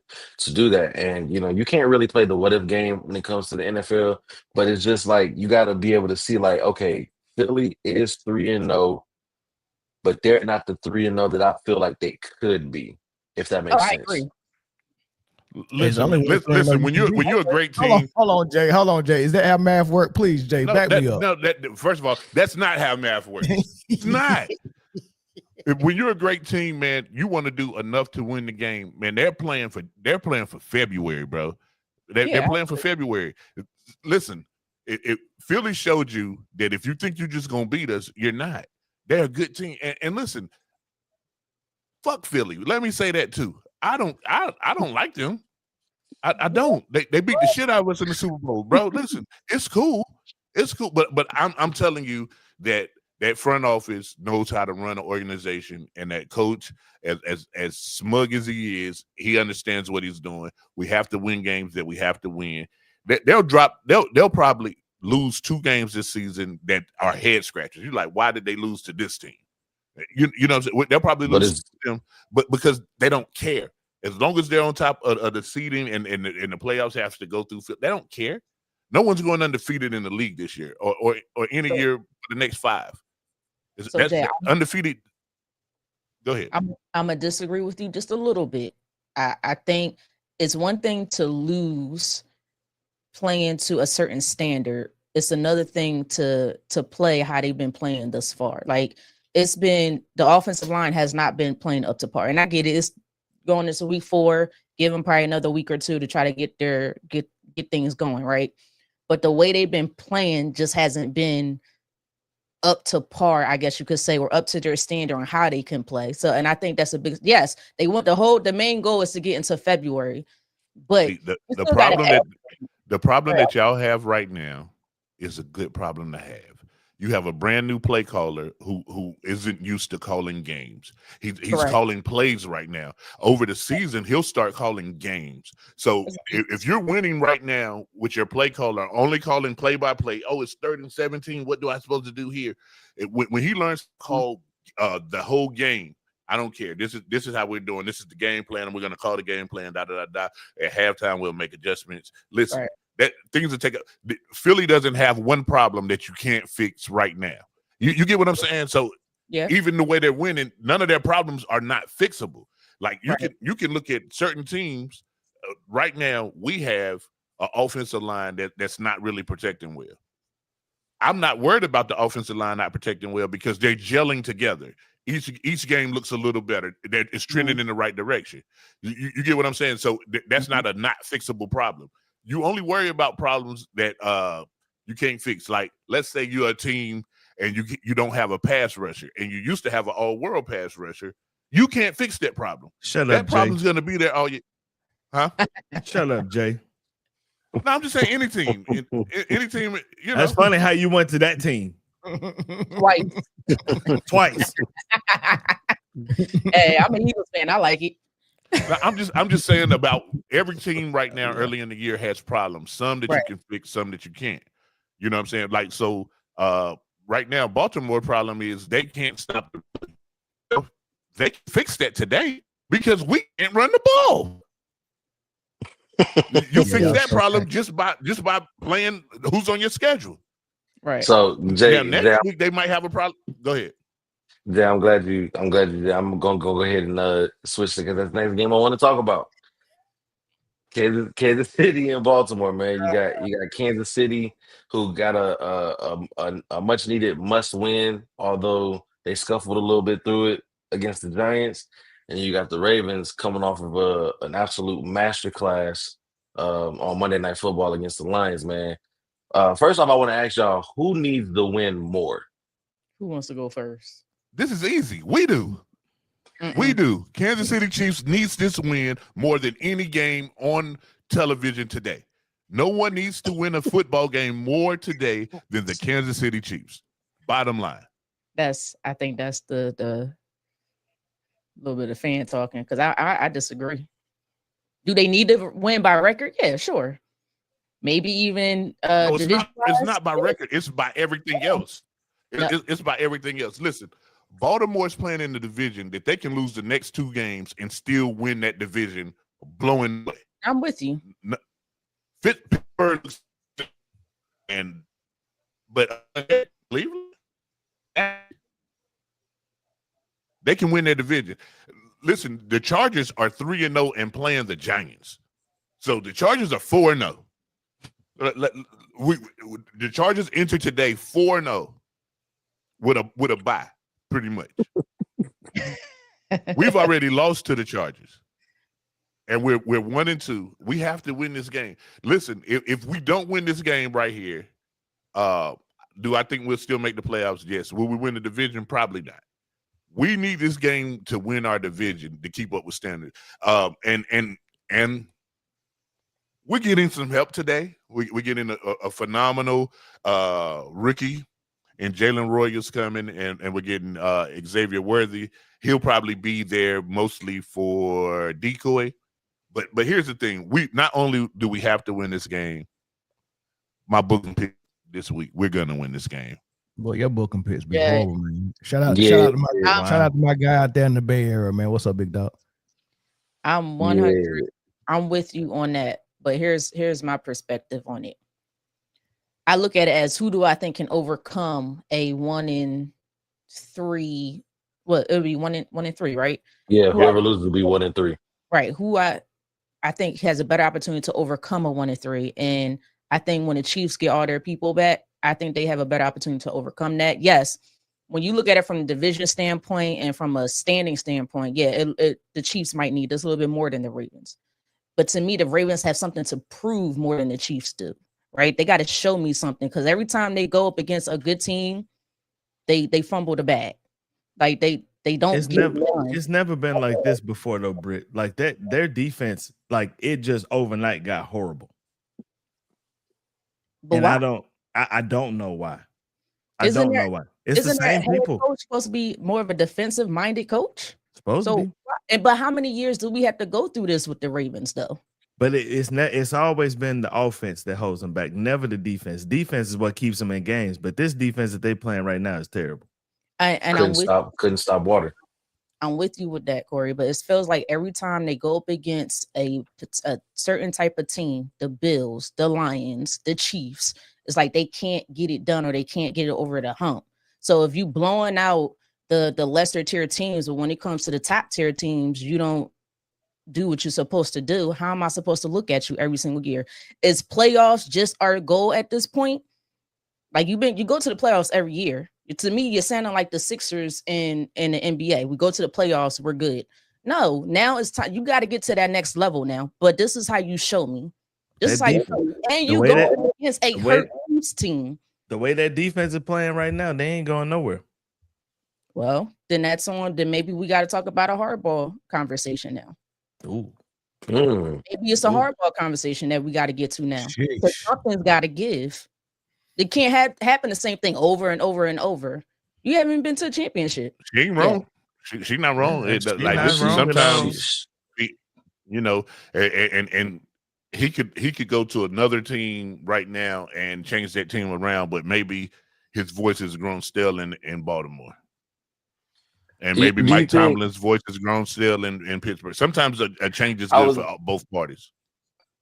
do that. And, you can't really play the what if game when it comes to the NFL, but it's just like you got to be able to see like, okay, Philly is 3-0, but they're not the 3-0 that I feel like they could be, if that makes sense. I agree. Listen, when you're a great team. Hold on, Jay. Is that how math work? Please, Jay, back me up. No, first of all, that's not how math works. It's not. When you're a great team, man, you want to do enough to win the game. Man, they're playing for February, bro. They're playing for February. Listen, if Philly showed you that if you think you're just gonna beat us, you're not. They're a good team. And listen, fuck Philly. Let me say that too. I don't like them. I don't. They beat the shit out of us in the Super Bowl, bro. Listen, it's cool. But I'm telling you that front office knows how to run an organization, and that coach, as smug as he is, he understands what he's doing. We have to win games that we have to win. They'll probably lose 2 games this season that are head scratchers. You're like, why did they lose to this team? You know what I'm saying? They'll probably lose to them, but because they don't care. As long as they're on top of the seeding and the playoffs have to go through, they don't care. No one's going undefeated in the league this year or any year for the next 5. That's Jay, undefeated. Go ahead. I'm gonna disagree with you just a little bit. I think it's one thing to lose playing to a certain standard. It's another thing to play how they've been playing thus far. Like it's been the offensive line has not been playing up to par, and I get it. It's going into week 4. Give them probably another week or 2 to try to get things going, right? But the way they've been playing just hasn't been up to par, I guess you could say, or up to their standard on how they can play. So, and I think that's a big yes. They want the main goal is to get into February, but See, the problem that y'all have right now is a good problem to have. You have a brand new play caller who isn't used to calling games. He's calling plays right now. Over the season, he'll start calling games. So if you're winning right now with your play caller only calling play by play, oh, it's 3rd and 17. What do I supposed to do here? When he learns to call the whole game, I don't care. This is how we're doing. This is the game plan, and we're going to call the game plan. At halftime, we'll make adjustments. Listen. Right. That things will take Philly doesn't have one problem that you can't fix right now. You get what I'm saying? So even the way they're winning, none of their problems are not fixable. Like you can look at certain teams right now. We have an offensive line that's not really protecting well. I'm not worried about the offensive line not protecting well because they're gelling together. Each game looks a little better. It's trending in the right direction. You get what I'm saying? So that's not a not fixable problem. You only worry about problems that you can't fix. Like, let's say you're a team and you don't have a pass rusher, and you used to have an all-world pass rusher. You can't fix that problem. Shut up, That problem's going to be there all year. Huh? Shut up, Jay. No, I'm just saying any team. Any team, you know. That's funny how you went to that team. Twice. Hey, I'm an Eagles fan. I like it. I'm just saying about every team right now early in the year has problems. Some that you can fix, some that you can't. You know what I'm saying? Like, so right now, Baltimore problem is they can't stop. They can fix that today because we can't run the ball. You fix that problem just by playing who's on your schedule. Right. So next week they might have a problem. Go ahead. Yeah, I'm glad you. I'm gonna go ahead and switch because that's the next game I want to talk about. Kansas City and Baltimore, man. You got Kansas City who got a much needed must win, although they scuffled a little bit through it against the Giants, and you got the Ravens coming off of an absolute masterclass on Monday Night Football against the Lions, man. First off, I want to ask y'all who needs the win more. Who wants to go first? This is easy. We do. We do. Kansas City Chiefs needs this win more than any game on television today. No one needs to win a football game more today than the Kansas City Chiefs. Bottom line. I think that's the little bit of fan talking because I disagree. Do they need to win by record? Yeah, sure. Maybe even no, it's not by record. It's by everything else. It's by everything else. Listen, Baltimore's playing in the division that they can lose the next 2 games and still win that division, blowing away. I'm with you. Pittsburgh but Cleveland, they can win their division. Listen, the Chargers are 3-0 and playing the Giants. So the Chargers are 4-0. The Chargers enter today 4-0 with a bye, pretty much. We've already lost to the Chargers, and we're 1-2. We have to win this game. Listen, if we don't win this game right here, do I think we'll still make the playoffs? Yes. Will we win the division? Probably not. We need this game to win our division to keep up with standards. And we're getting some help today. We're getting a phenomenal rookie, and Jalen Royals coming, and we're getting Xavier Worthy. He'll probably be there mostly for decoy. But here's the thing: we not only do we have to win this game. My booking pick this week, we're gonna win this game. Boy, your booking picks be horrible, man. Shout out to my guy out there in the Bay Area, man. What's up, big dog? I'm 100. I'm with you on that. But here's my perspective on it. I look at it as who do I think can overcome a 1-3? Well, it'll be 1-3, right? Yeah, whoever loses will be 1-3. Right. Who I think has a better opportunity to overcome a 1-3. And I think when the Chiefs get all their people back, I think they have a better opportunity to overcome that. Yes. When you look at it from the division standpoint and from a standing standpoint, yeah, the Chiefs might need this a little bit more than the Ravens. But to me, the Ravens have something to prove more than the Chiefs do, right? They got to show me something, because every time they go up against a good team, they fumble the bag. Like they don't. It's never been like this before though, Britt. Like that, their defense, like it just overnight got horrible. But and why? I don't know why. I don't know why. It's the same people. Coach supposed to be more of a defensive minded coach? Supposed to be. But how many years do we have to go through this with the Ravens though? But it's always been the offense that holds them back, never the defense. Defense is what keeps them in games. But this defense that they're playing right now is terrible. Couldn't stop water. I'm with you with that, Corey. But it feels like every time they go up against a certain type of team, the Bills, the Lions, the Chiefs, it's like they can't get it done, or they can't get it over the hump. So if you blowing out the lesser tier teams, but when it comes to the top tier teams, you don't do what you're supposed to do. How am I supposed to look at you every single year? Is playoffs just our goal at this point? Like you go to the playoffs every year. To me, you're sounding like the Sixers in the NBA. We go to the playoffs, we're good. No, now it's time. You got to get to that next level now. But this is how you show me. This is how you show me. And you go against a hurt team. The way that defense is playing right now, they ain't going nowhere. Well, then that's on. Then maybe we got to talk about a hardball conversation now. Ooh. Maybe it's a hardball conversation that we got to get to now. Something's got to give. It can't happen the same thing over and over and over. You haven't been to a championship. She ain't wrong. Yeah. She's not wrong. Sometimes, and he could go to another team right now and change that team around, but maybe his voice has grown stale in Baltimore. And maybe Mike Tomlin's voice has grown stale in Pittsburgh. Sometimes a change is good for both parties.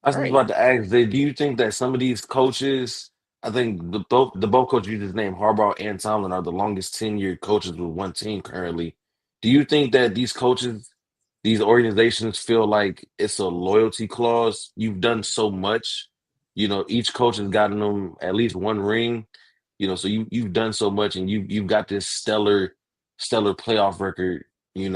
I was about to ask, do you think that some of these coaches, I think the both coaches you just named, Harbaugh and Tomlin, are the longest tenured coaches with one team currently. Do you think that these coaches, these organizations feel like it's a loyalty clause? You've done so much. Each coach has gotten them at least one ring. So you've done so much, and you've got this stellar playoff record. We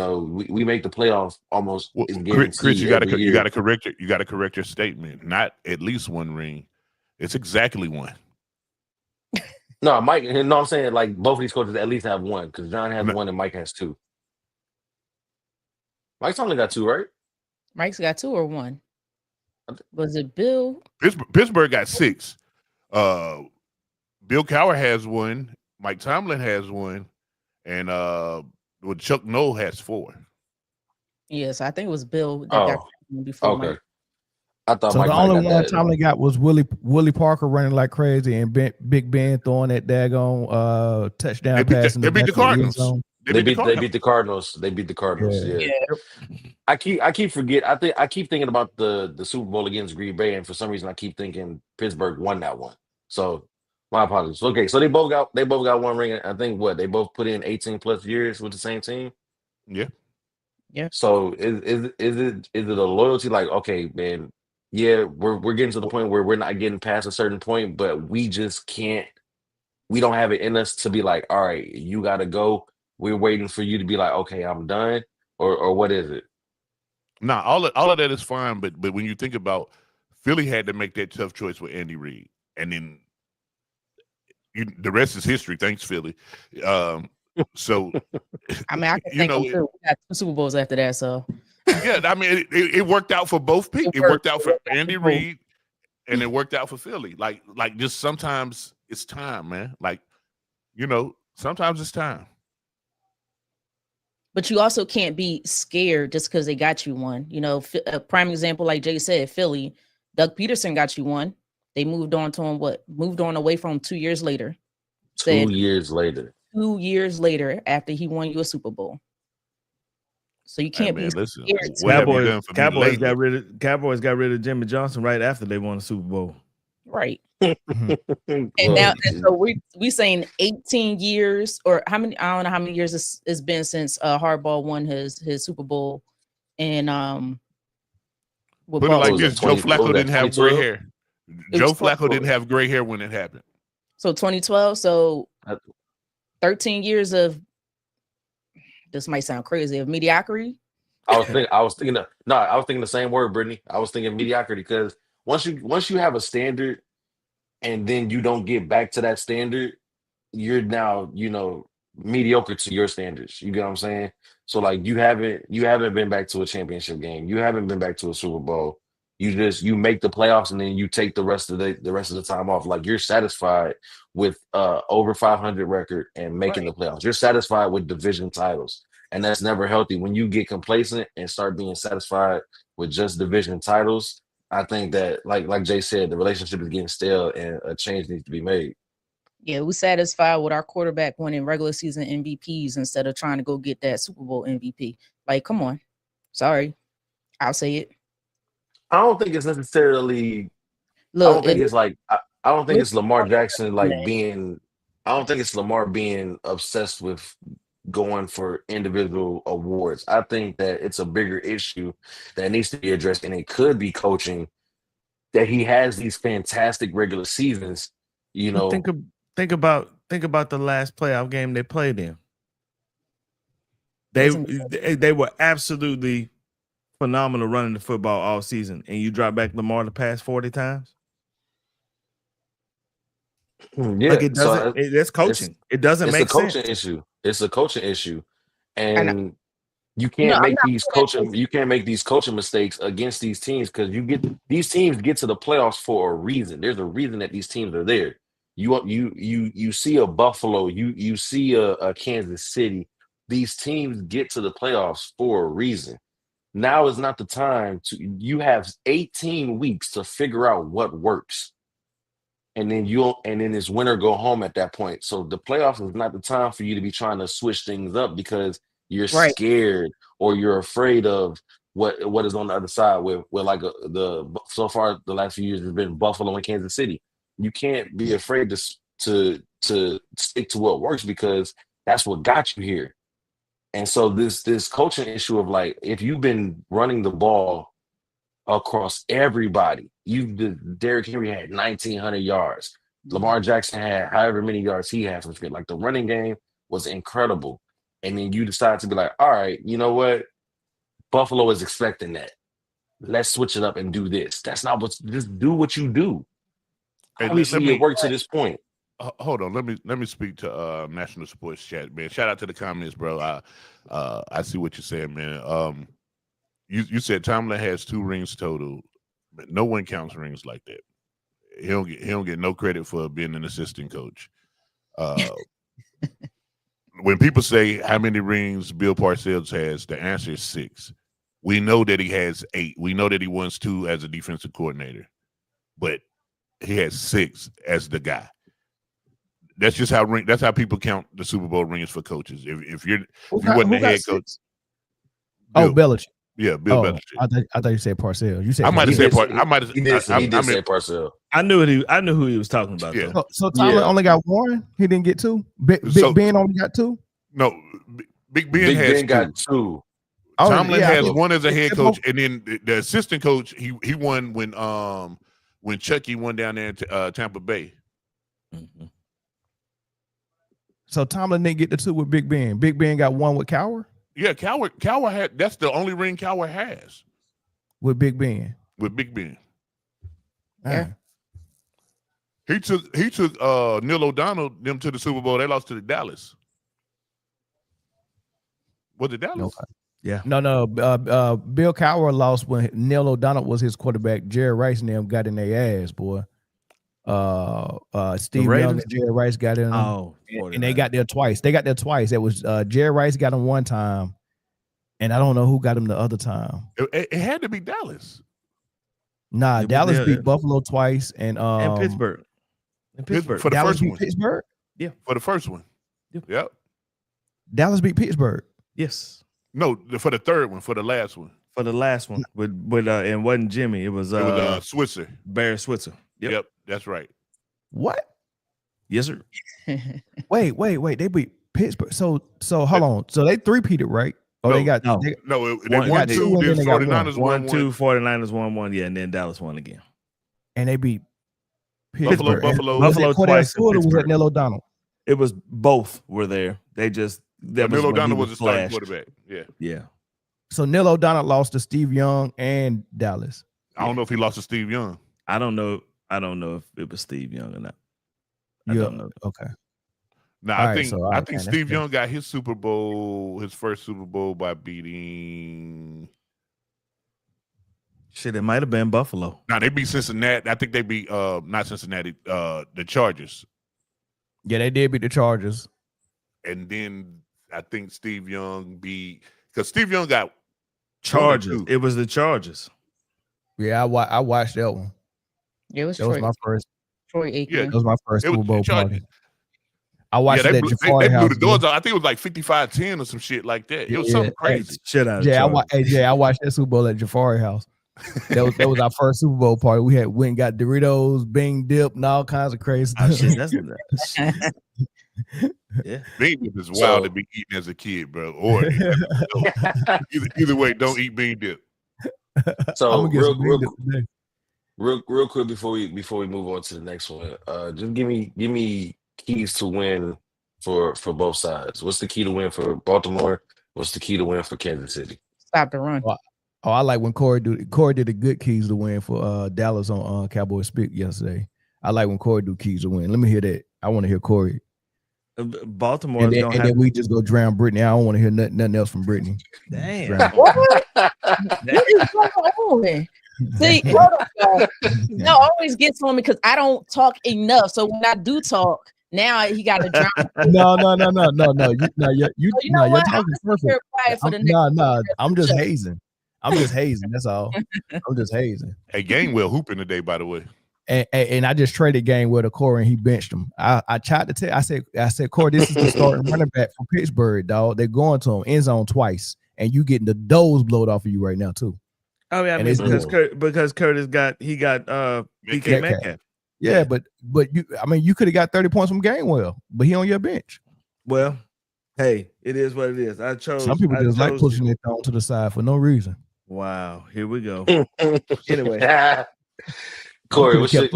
make the playoff almost. Well, Chris, you got to correct your statement. Not at least one ring. It's exactly one. No, Mike. No, I'm saying like both of these coaches at least have one, because John has one and Mike has two. Mike's only got two, right? Mike's got two or one. Was it Bill? Pittsburgh got 6. Bill Cowher has one. Mike Tomlin has one. And Chuck Noll has 4. Yes, I think it was Bill that got before. Okay. Mike. I thought so. Mike the only one Tomlin got was Willie Parker running like crazy, and Big Ben throwing that daggone touchdown pass. They beat the Cardinals. They beat the Cardinals. They beat the Cardinals. Yeah. I keep forgetting. I keep thinking about the Super Bowl against Green Bay, and for some reason I keep thinking Pittsburgh won that one. So my apologies. Okay, so they both got one ring. I think they both put in 18 plus years with the same team. Yeah. So is it a loyalty? Like, okay, man, yeah, we're getting to the point where we're not getting past a certain point, but we just can't. We don't have it in us to be like, all right, you got to go. We're waiting for you to be like, okay, I'm done, or what is it? Nah, all of that is fine, but when you think about Philly had to make that tough choice with Andy Reid, and then the rest is history. Thanks, Philly. So I mean, I can think we got 2 Super Bowls after that. So yeah, I mean, it worked out for both people. It worked out for Andy Reid, and it worked out for Philly. Like just sometimes it's time, man. Like, sometimes it's time. But you also can't be scared just because they got you one. A prime example, like Jay said, Philly, Doug Peterson got you one. They moved on to him. Moved on away from him 2 years later. 2 years later. 2 years later, after he won you a Super Bowl. So you can't be scared. Cowboys got rid of Jimmy Johnson right after they won the Super Bowl. Right. And so we saying 18 years, or how many? I don't know how many years it's been since Harbaugh won his Super Bowl in Put it like this: Joe Flacco didn't have gray hair. Joe Flacco didn't have gray hair when it happened. So 2012. So 13 years of, this might sound crazy, of mediocrity. I was thinking the same word, Britne. I was thinking mediocrity, because once you have a standard and then you don't get back to that standard, you're now, mediocre to your standards. You get what I'm saying? So like you haven't been back to a championship game. You haven't been back to a Super Bowl. You make the playoffs and then you take the rest of the time off. Like you're satisfied with over 500 record and making the playoffs. You're satisfied with division titles. And that's never healthy. When you get complacent and start being satisfied with just division titles, I think that like Jay said, the relationship is getting stale and a change needs to be made. Yeah, we're satisfied with our quarterback winning regular season MVPs instead of trying to go get that Super Bowl MVP. Like, come on. Sorry. I'll say it. I don't think it's necessarily I don't think it's Lamar Jackson being I don't think it's Lamar being obsessed with going for individual awards. I think that it's a bigger issue that needs to be addressed, and it could be coaching, that he has these fantastic regular seasons, Think about the last playoff game they played in. They were absolutely phenomenal running the football all season, and you drop back Lamar the past 40 times. Yeah, like it doesn't. That's coaching. It doesn't make sense. It's a coaching issue, and you can't make these coaching mistakes against these teams, because these teams get to the playoffs for a reason. There's a reason that these teams are there. You see a Buffalo, you see a Kansas City. These teams get to the playoffs for a reason. Now is not the time you have 18 weeks to figure out what works. And then this winner go home at that point. So the playoffs is not the time for you to be trying to switch things up because you're scared or you're afraid of what is on the other side. With so far the last few years has been Buffalo and Kansas City. You can't be afraid to stick to what works, because that's what got you here. And so this coaching issue of if you've been running the ball across everybody, Derrick Henry had 1,900 yards. Lamar Jackson had however many yards he had from script. The running game was incredible. And then you decide to be like, all right, you know what? Buffalo is expecting that. Let's switch it up and do this. That's not just do what you do. Obviously, it worked to this point. Hold on, let me speak to National Sports Chat, man. Shout out to the comments, bro. I see what you're saying, man. You said Tomlin has 2 rings total, but no one counts rings like that. He don't get no credit for being an assistant coach. When people say how many rings Bill Parcells has, the answer is 6. We know that he has 8. We know that he wants 2 as a defensive coordinator, but he has 6 as the guy. That's just that's how people count the Super Bowl rings for coaches. If you wasn't the head coach. Belichick. Yeah, Bill Belichick. I thought you said Parcells. You said I might have said He did say Parcells. I knew who he was talking about. Yeah. So Tomlin only got 1. He didn't get 2. Big Ben only got 2. No, Big Ben got 2. Tomlin has 1 as a head coach, and then the assistant coach he won when Chucky won down there in Tampa Bay. Mm-hmm. So Tomlin didn't get the 2 with Big Ben. Big Ben got 1 with Cowher? Yeah, Cowher had, that's the only ring Cowher has. With Big Ben. With Big Ben. Yeah. He took Neil O'Donnell them to the Super Bowl. They lost to the Dallas. Was it Dallas? No. Yeah. No. Bill Cowher lost when Neil O'Donnell was his quarterback. Jerry Rice and them got in their ass, boy. Steve Young and Jerry Rice got in. And they got there twice. It was Jerry Rice got him one time, and I don't know who got him the other time. It had to be Dallas. Nah, Dallas beat Buffalo twice, and Pittsburgh. For the first one. Pittsburgh? Yeah. For the first one. Yep. Dallas beat Pittsburgh. Yes. No, for the third one, for the last one. For the last one. With it wasn't Jimmy. It was Switzer. Barry Switzer. Yep, that's right. What? Yes, sir. Wait. They beat Pittsburgh. So hold on. So they 3-peated, right? Oh, no, they got no. They won 2. Then 49ers won 1. 49ers won 1. Yeah, and then Dallas won again. And they beat Pittsburgh. Buffalo twice. Or was that Neil O'Donnell? It was both were there. They just Neil O'Donnell was a starting quarterback. Yeah. So Neil O'Donnell lost to Steve Young and Dallas. I don't know if he lost to Steve Young. I don't know if it was Steve Young or not. I don't know. Okay. No, I think Steve Young got his first Super Bowl by beating. Shit, it might have been Buffalo. No, they beat Cincinnati. I think they beat not Cincinnati, the Chargers. Yeah, they did beat the Chargers. And then I think Steve Young because Steve Young got Chargers. It was the Chargers. Yeah, I watched that one. Yeah, that was my first. Troy Aikman. Yeah, that was my first Super Bowl party. I watched it at Jafari they House. Blew the doors out. I think it was like 55-10 or some shit like that. It was something crazy. Shit out. I watched that Super Bowl at Jafari House. That was our first Super Bowl party. We went and got Doritos, Bing Dip, and all kinds of crazy stuff. Shit, that's yeah. Bean dip is wild to be eating as a kid, bro. Or either way, don't eat bean dip. So real quick before we move on to the next one, just give me keys to win for both sides. What's the key to win for Baltimore? What's the key to win for Kansas City? Stop the run. Oh, I like when Corey did a good keys to win for Dallas on Cowboys Speak yesterday. I like when Corey do keys to win. Let me hear that. I want to hear Corey. Baltimore, and then we just go drown Britne. I don't want to hear nothing else from Britne. Damn. What is going on? See, no, always gets on me because I don't talk enough. So when I do talk, now he got to drown. No. You're talking perfect. I'm just hazing. That's all. I'm just hazing. Hey, Gainwell hooping today, by the way. And I just traded Gainwell to Corey and he benched him. I tried to tell. I said, Corey, this is the starting running back from Pittsburgh, dog. They're going to him end zone twice, and you getting the doors blowed off of you right now too. Oh yeah, because Curtis got BK Metcalf. Yeah, but you could have got 30 points from Gainwell, but he on your bench. Well, hey, it is what it is. Some people just like pushing it down to the side for no reason. Wow, here we go. Anyway, Corey, what's your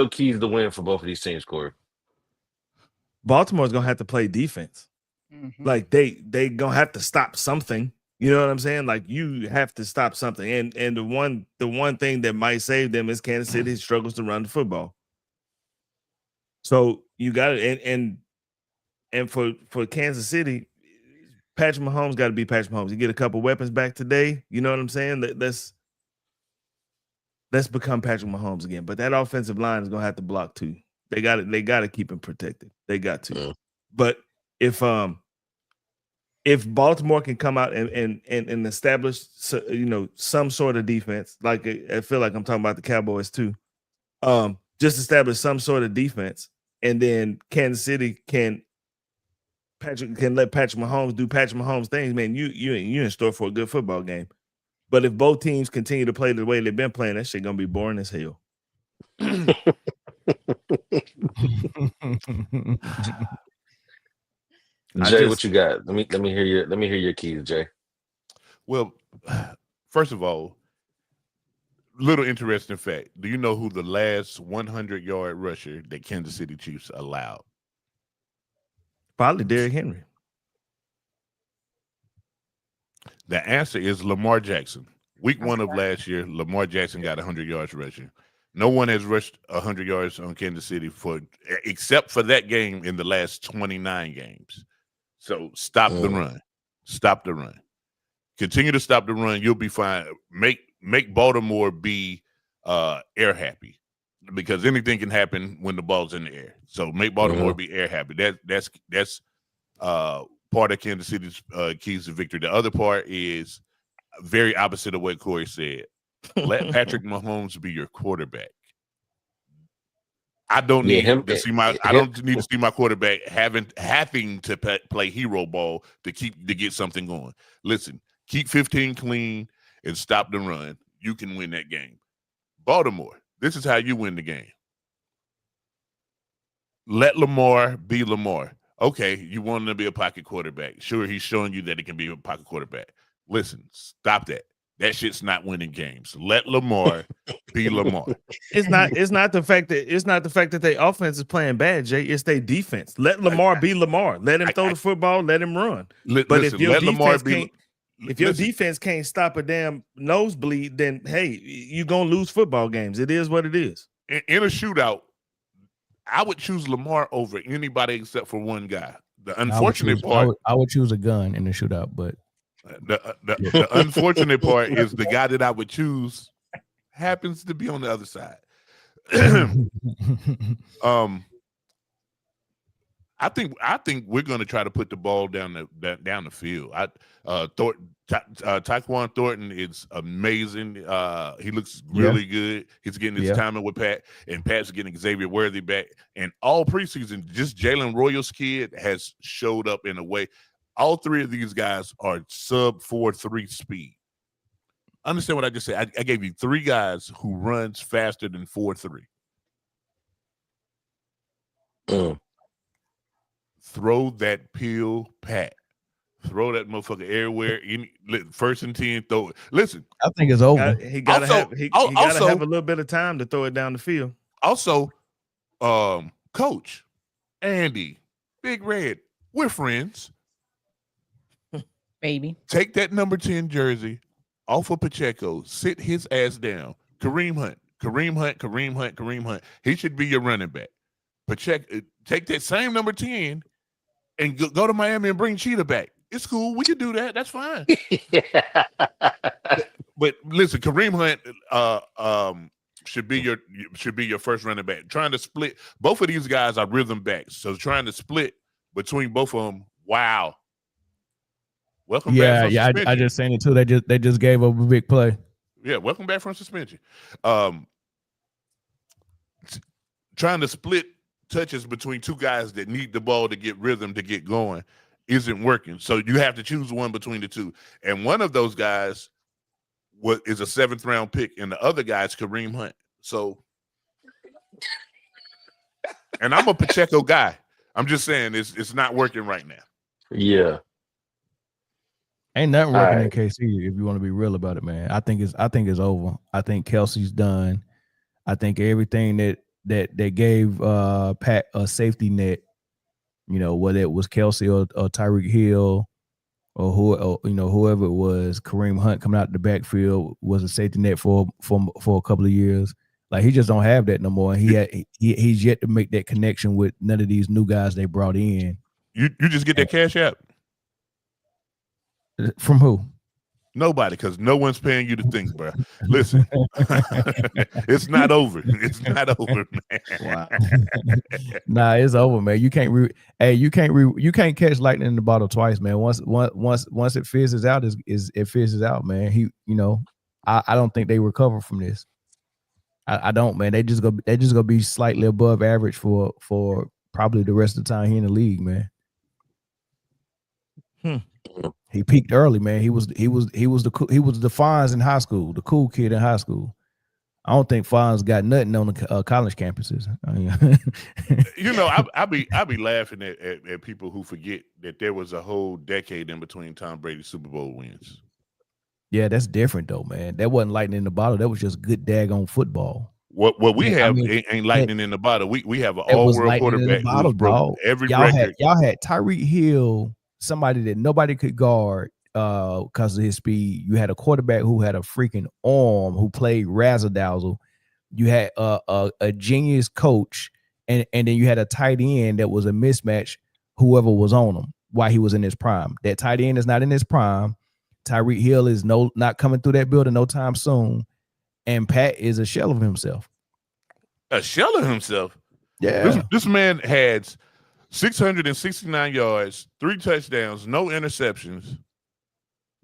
keys to win for both of these teams, Corey? Baltimore's gonna have to play defense. Mm-hmm. Like they gonna have to stop something. You know what I'm saying? Like you have to stop something. And the one thing that might save them is Kansas City struggles to run the football. So you got it. And for Kansas City, Patrick Mahomes got to be Patrick Mahomes. You get a couple weapons back today. You know what I'm saying? Let's become Patrick Mahomes again. But that offensive line is gonna have to block too. They got to keep him protected. They got to. Mm. But if Baltimore can come out and establish some sort of defense, like I feel like I'm talking about the Cowboys too, just establish some sort of defense, and then Kansas City can let Patrick Mahomes do Patrick Mahomes things, man. You in store for a good football game. But if both teams continue to play the way they've been playing, that shit gonna be boring as hell. Jay, what you got? Let me hear your keys, Jay. Well, first of all, little interesting fact. Do you know who the last 100-yard rusher that Kansas City Chiefs allowed? Probably Derrick Henry. The answer is Lamar Jackson. Week 1 of last year, Lamar Jackson got 100 yards rushing. No one has rushed 100 yards on Kansas City except for that game in the last 29 games. So stop the run. Stop the run. Continue to stop the run. You'll be fine. Make Baltimore be air happy, because anything can happen when the ball's in the air. So make Baltimore be air happy. That's part of Kansas City's keys to victory. The other part is very opposite of what Corey said. Let Patrick Mahomes be your quarterback. I don't need to see my quarterback having to play hero ball to get something going. Listen, keep 15 clean and stop the run. You can win that game. Baltimore, this is how you win the game. Let Lamar be Lamar. Okay, you want him to be a pocket quarterback. Sure, he's showing you that he can be a pocket quarterback. Listen, stop that. That shit's not winning games. Let Lamar be Lamar. It's not the fact that their offense is playing bad, Jay. It's their defense. Let Lamar be Lamar. Let him throw the football. Let him run. But if your defense can't stop a damn nosebleed, then hey, you're gonna lose football games. It is what it is. In a shootout, I would choose Lamar over anybody except for one guy. The unfortunate part, I would choose a gun in the shootout, but the unfortunate part is the guy that I would choose happens to be on the other side. I think we're going to try to put the ball down the field. Tyquan Thornton is amazing. He looks really good. He's getting his timing with Pat, and Pat's getting Xavier Worthy back. And all preseason, just Jalen Royals' kid has showed up in a way. All three of these guys are sub 4.3 speed. Understand what I just said? I gave you three guys who runs faster than 4.3. Throw that pill, Pat. Throw that motherfucker everywhere. First and 10, throw it. Listen, I think it's over. He gotta have a little bit of time to throw it down the field. Also, Coach Andy, Big Red, we're friends. Baby, take that number 10 jersey off of Pacheco. Sit his ass down. Kareem Hunt. He should be your running back. Pacheco, take that same number 10 and go to Miami and bring Cheetah back. It's cool. We can do that. That's fine. But listen, Kareem Hunt should be your first running back. Trying to split. Both of these guys are rhythm backs. So trying to split between both of them. Wow. Welcome back from suspension. I just seen it too. They just gave up a big play. Yeah, welcome back from suspension. Trying to split touches between two guys that need the ball to get rhythm to get going isn't working. So you have to choose one between the two. And one of those guys is a 7th round pick, and the other guy is Kareem Hunt. So, and I'm a Pacheco guy. I'm just saying it's not working right now. Yeah. Ain't nothing working in KC if you want to be real about it, man. I think it's over. I think Kelsey's done. I think everything that gave Pat a safety net, whether it was Kelsey or Tyreek Hill or whoever it was, Kareem Hunt coming out the backfield was a safety net for a couple of years. Like, he just don't have that no more. He's yet to make that connection with none of these new guys they brought in. You just get that cash out. From who? Nobody, because no one's paying you to think, bro. Listen, it's not over. It's not over, man. Wow. Nah, it's over, man. You can't you can't catch lightning in the bottle twice, man. Once it fizzes out, it fizzes out, man. I don't think they recover from this. I don't, man. They just gonna be slightly above average for probably the rest of the time here in the league, man. He peaked early, man. He was the Fonz in high school, the cool kid in high school. I don't think Fonz got nothing on the college campuses. I be laughing at people who forget that there was a whole decade in between Tom Brady's Super Bowl wins. Yeah, that's different though, man. That wasn't lightning in the bottle. That was just good daggone football. What we have ain't lightning in the bottle. We have an all-world quarterback who's broke every record. Y'all had Tyreek Hill, somebody that nobody could guard because of his speed. You had a quarterback who had a freaking arm, who played razzle-dazzle. You had a genius coach, and then you had a tight end that was a mismatch, whoever was on him while he was in his prime. That tight end is not in his prime. Tyreek Hill is not coming through that building no time soon. And Pat is a shell of himself. A shell of himself? Yeah. This man had 669 yards, 3 touchdowns, no interceptions.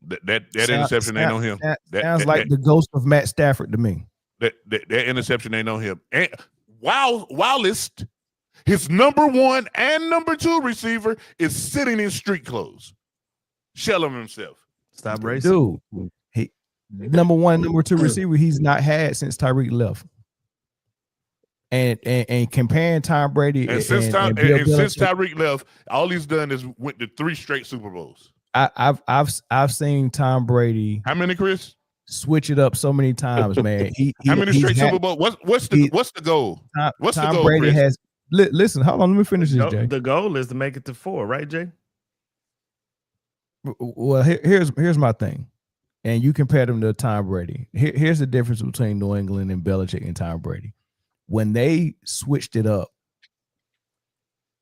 That interception ain't on him. Sounds like the ghost of Matt Stafford to me. That interception ain't on him. And whilst his number 1 and number 2 receiver is sitting in street clothes. Shell of himself. Stop racing. Dude, number 1, number 2 receiver he's not had since Tyreek left. And comparing Tom Brady and since Tyreek left, all he's done is went to 3 straight Super Bowls. I've seen Tom Brady. How many, Chris? Switch it up so many times, man. How many straight Super Bowls? What's the goal? What's Tom the goal, Brady Chris? has. Listen, hold on. Let me finish this, Jay. The goal is to make it to 4, right, Jay? Well, here's my thing, and you compare them to Tom Brady. Here's the difference between New England and Belichick and Tom Brady. When they switched it up,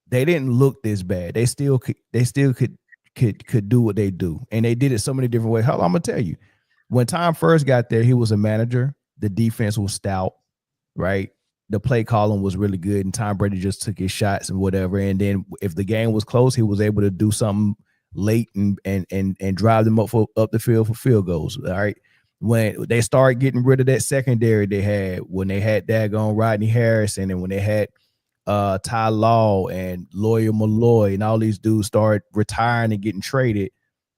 they didn't look this bad. They still could do what they do, and they did it so many different ways. Hold on, I'm gonna tell you. When Tom first got there, he was a manager. The defense was stout, right? The play calling was really good, and Tom Brady just took his shots and whatever. And then if the game was close, he was able to do something late and drive them up the field for field goals. All right. When they started getting rid of that secondary they had, when they had daggone Rodney Harrison, and when they had Ty Law and Lawyer Malloy and all these dudes started retiring and getting traded,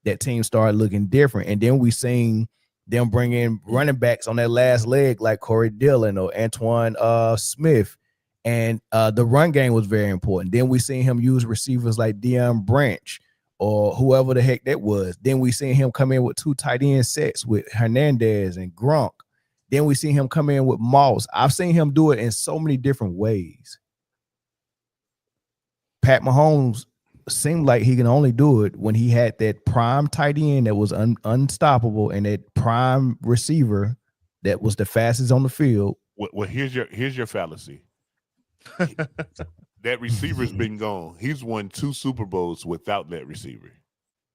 that team started looking different. And then we seen them bring in running backs on that last leg like Corey Dillon or Antoine Smith. And the run game was very important. Then we seen him use receivers like Deion Branch or whoever the heck that was. Then we seen him come in with 2 tight end sets with Hernandez and Gronk. Then we seen him come in with Moss. I've seen him do it in so many different ways. Pat Mahomes seemed like he can only do it when he had that prime tight end that was unstoppable and that prime receiver that was the fastest on the field. Well, here's your fallacy. That receiver's been gone. He's won 2 Super Bowls without that receiver.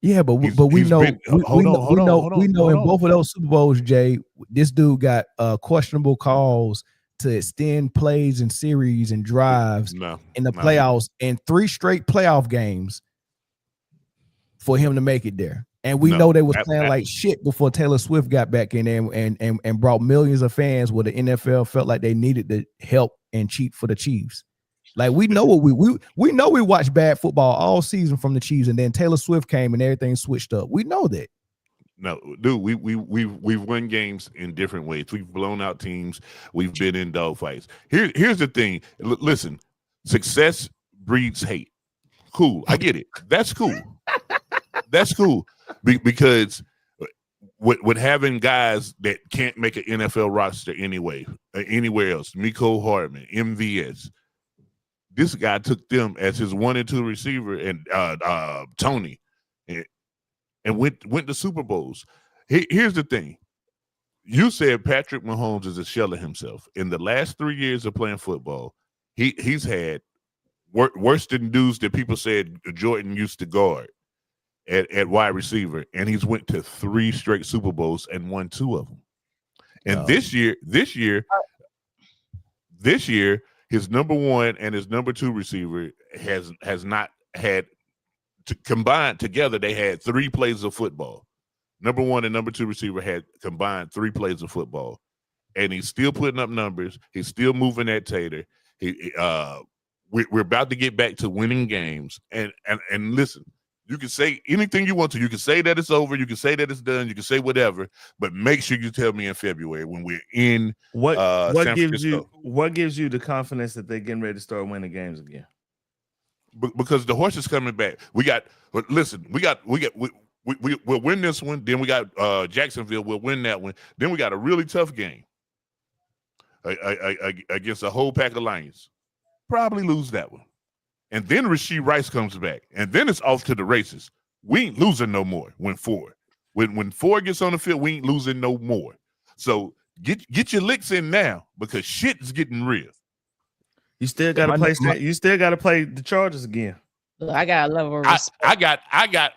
Yeah, but we know in both of those Super Bowls, Jay, this dude got questionable calls to extend plays and series and drives in the playoffs in 3 straight playoff games for him to make it there. And we know they was playing like shit before Taylor Swift got back in there and brought millions of fans where the NFL felt like they needed the help and cheat for the Chiefs. Like we know what we know we watched bad football all season from the Chiefs, and then Taylor Swift came and everything switched up. We know that. No, dude, we've won games in different ways. We've blown out teams. We've been in dogfights. Here's the thing. Listen, success breeds hate. Cool, I get it. That's cool. That's cool because with having guys that can't make an NFL roster anyway, anywhere else, Mecole Hardman, MVS. This guy took them as his 1 and 2 receiver, and Tony, and went to Super Bowls. Here's the thing. You said Patrick Mahomes is a shell of himself. In the last 3 years of playing football, he's had worse than dudes that people said Jordan used to guard at wide receiver, and he's went to 3 straight Super Bowls and won 2 of them. And this year, his number 1 and his number 2 receiver has not had combined together. They had 3 plays of football. Number 1 and number 2 receiver had combined 3 plays of football, and he's still putting up numbers. He's still moving that tater. We're about to get back to winning games. And listen, you can say anything you want to. You can say that it's over. You can say that it's done. You can say whatever, but make sure you tell me in February when we're in San Francisco. What gives you the confidence that they're getting ready to start winning games again? Because the horse is coming back. We'll win this one. Then we got Jacksonville. We'll win that one. Then we got a really tough game against a whole pack of Lions. Probably lose that one. And then Rashee Rice comes back. And then it's off to the races. We ain't losing no more when 4. When 4 gets on the field, we ain't losing no more. So get your licks in now because shit is getting real. You still got to play. You still got to play the Chargers again. I got a level of respect. I got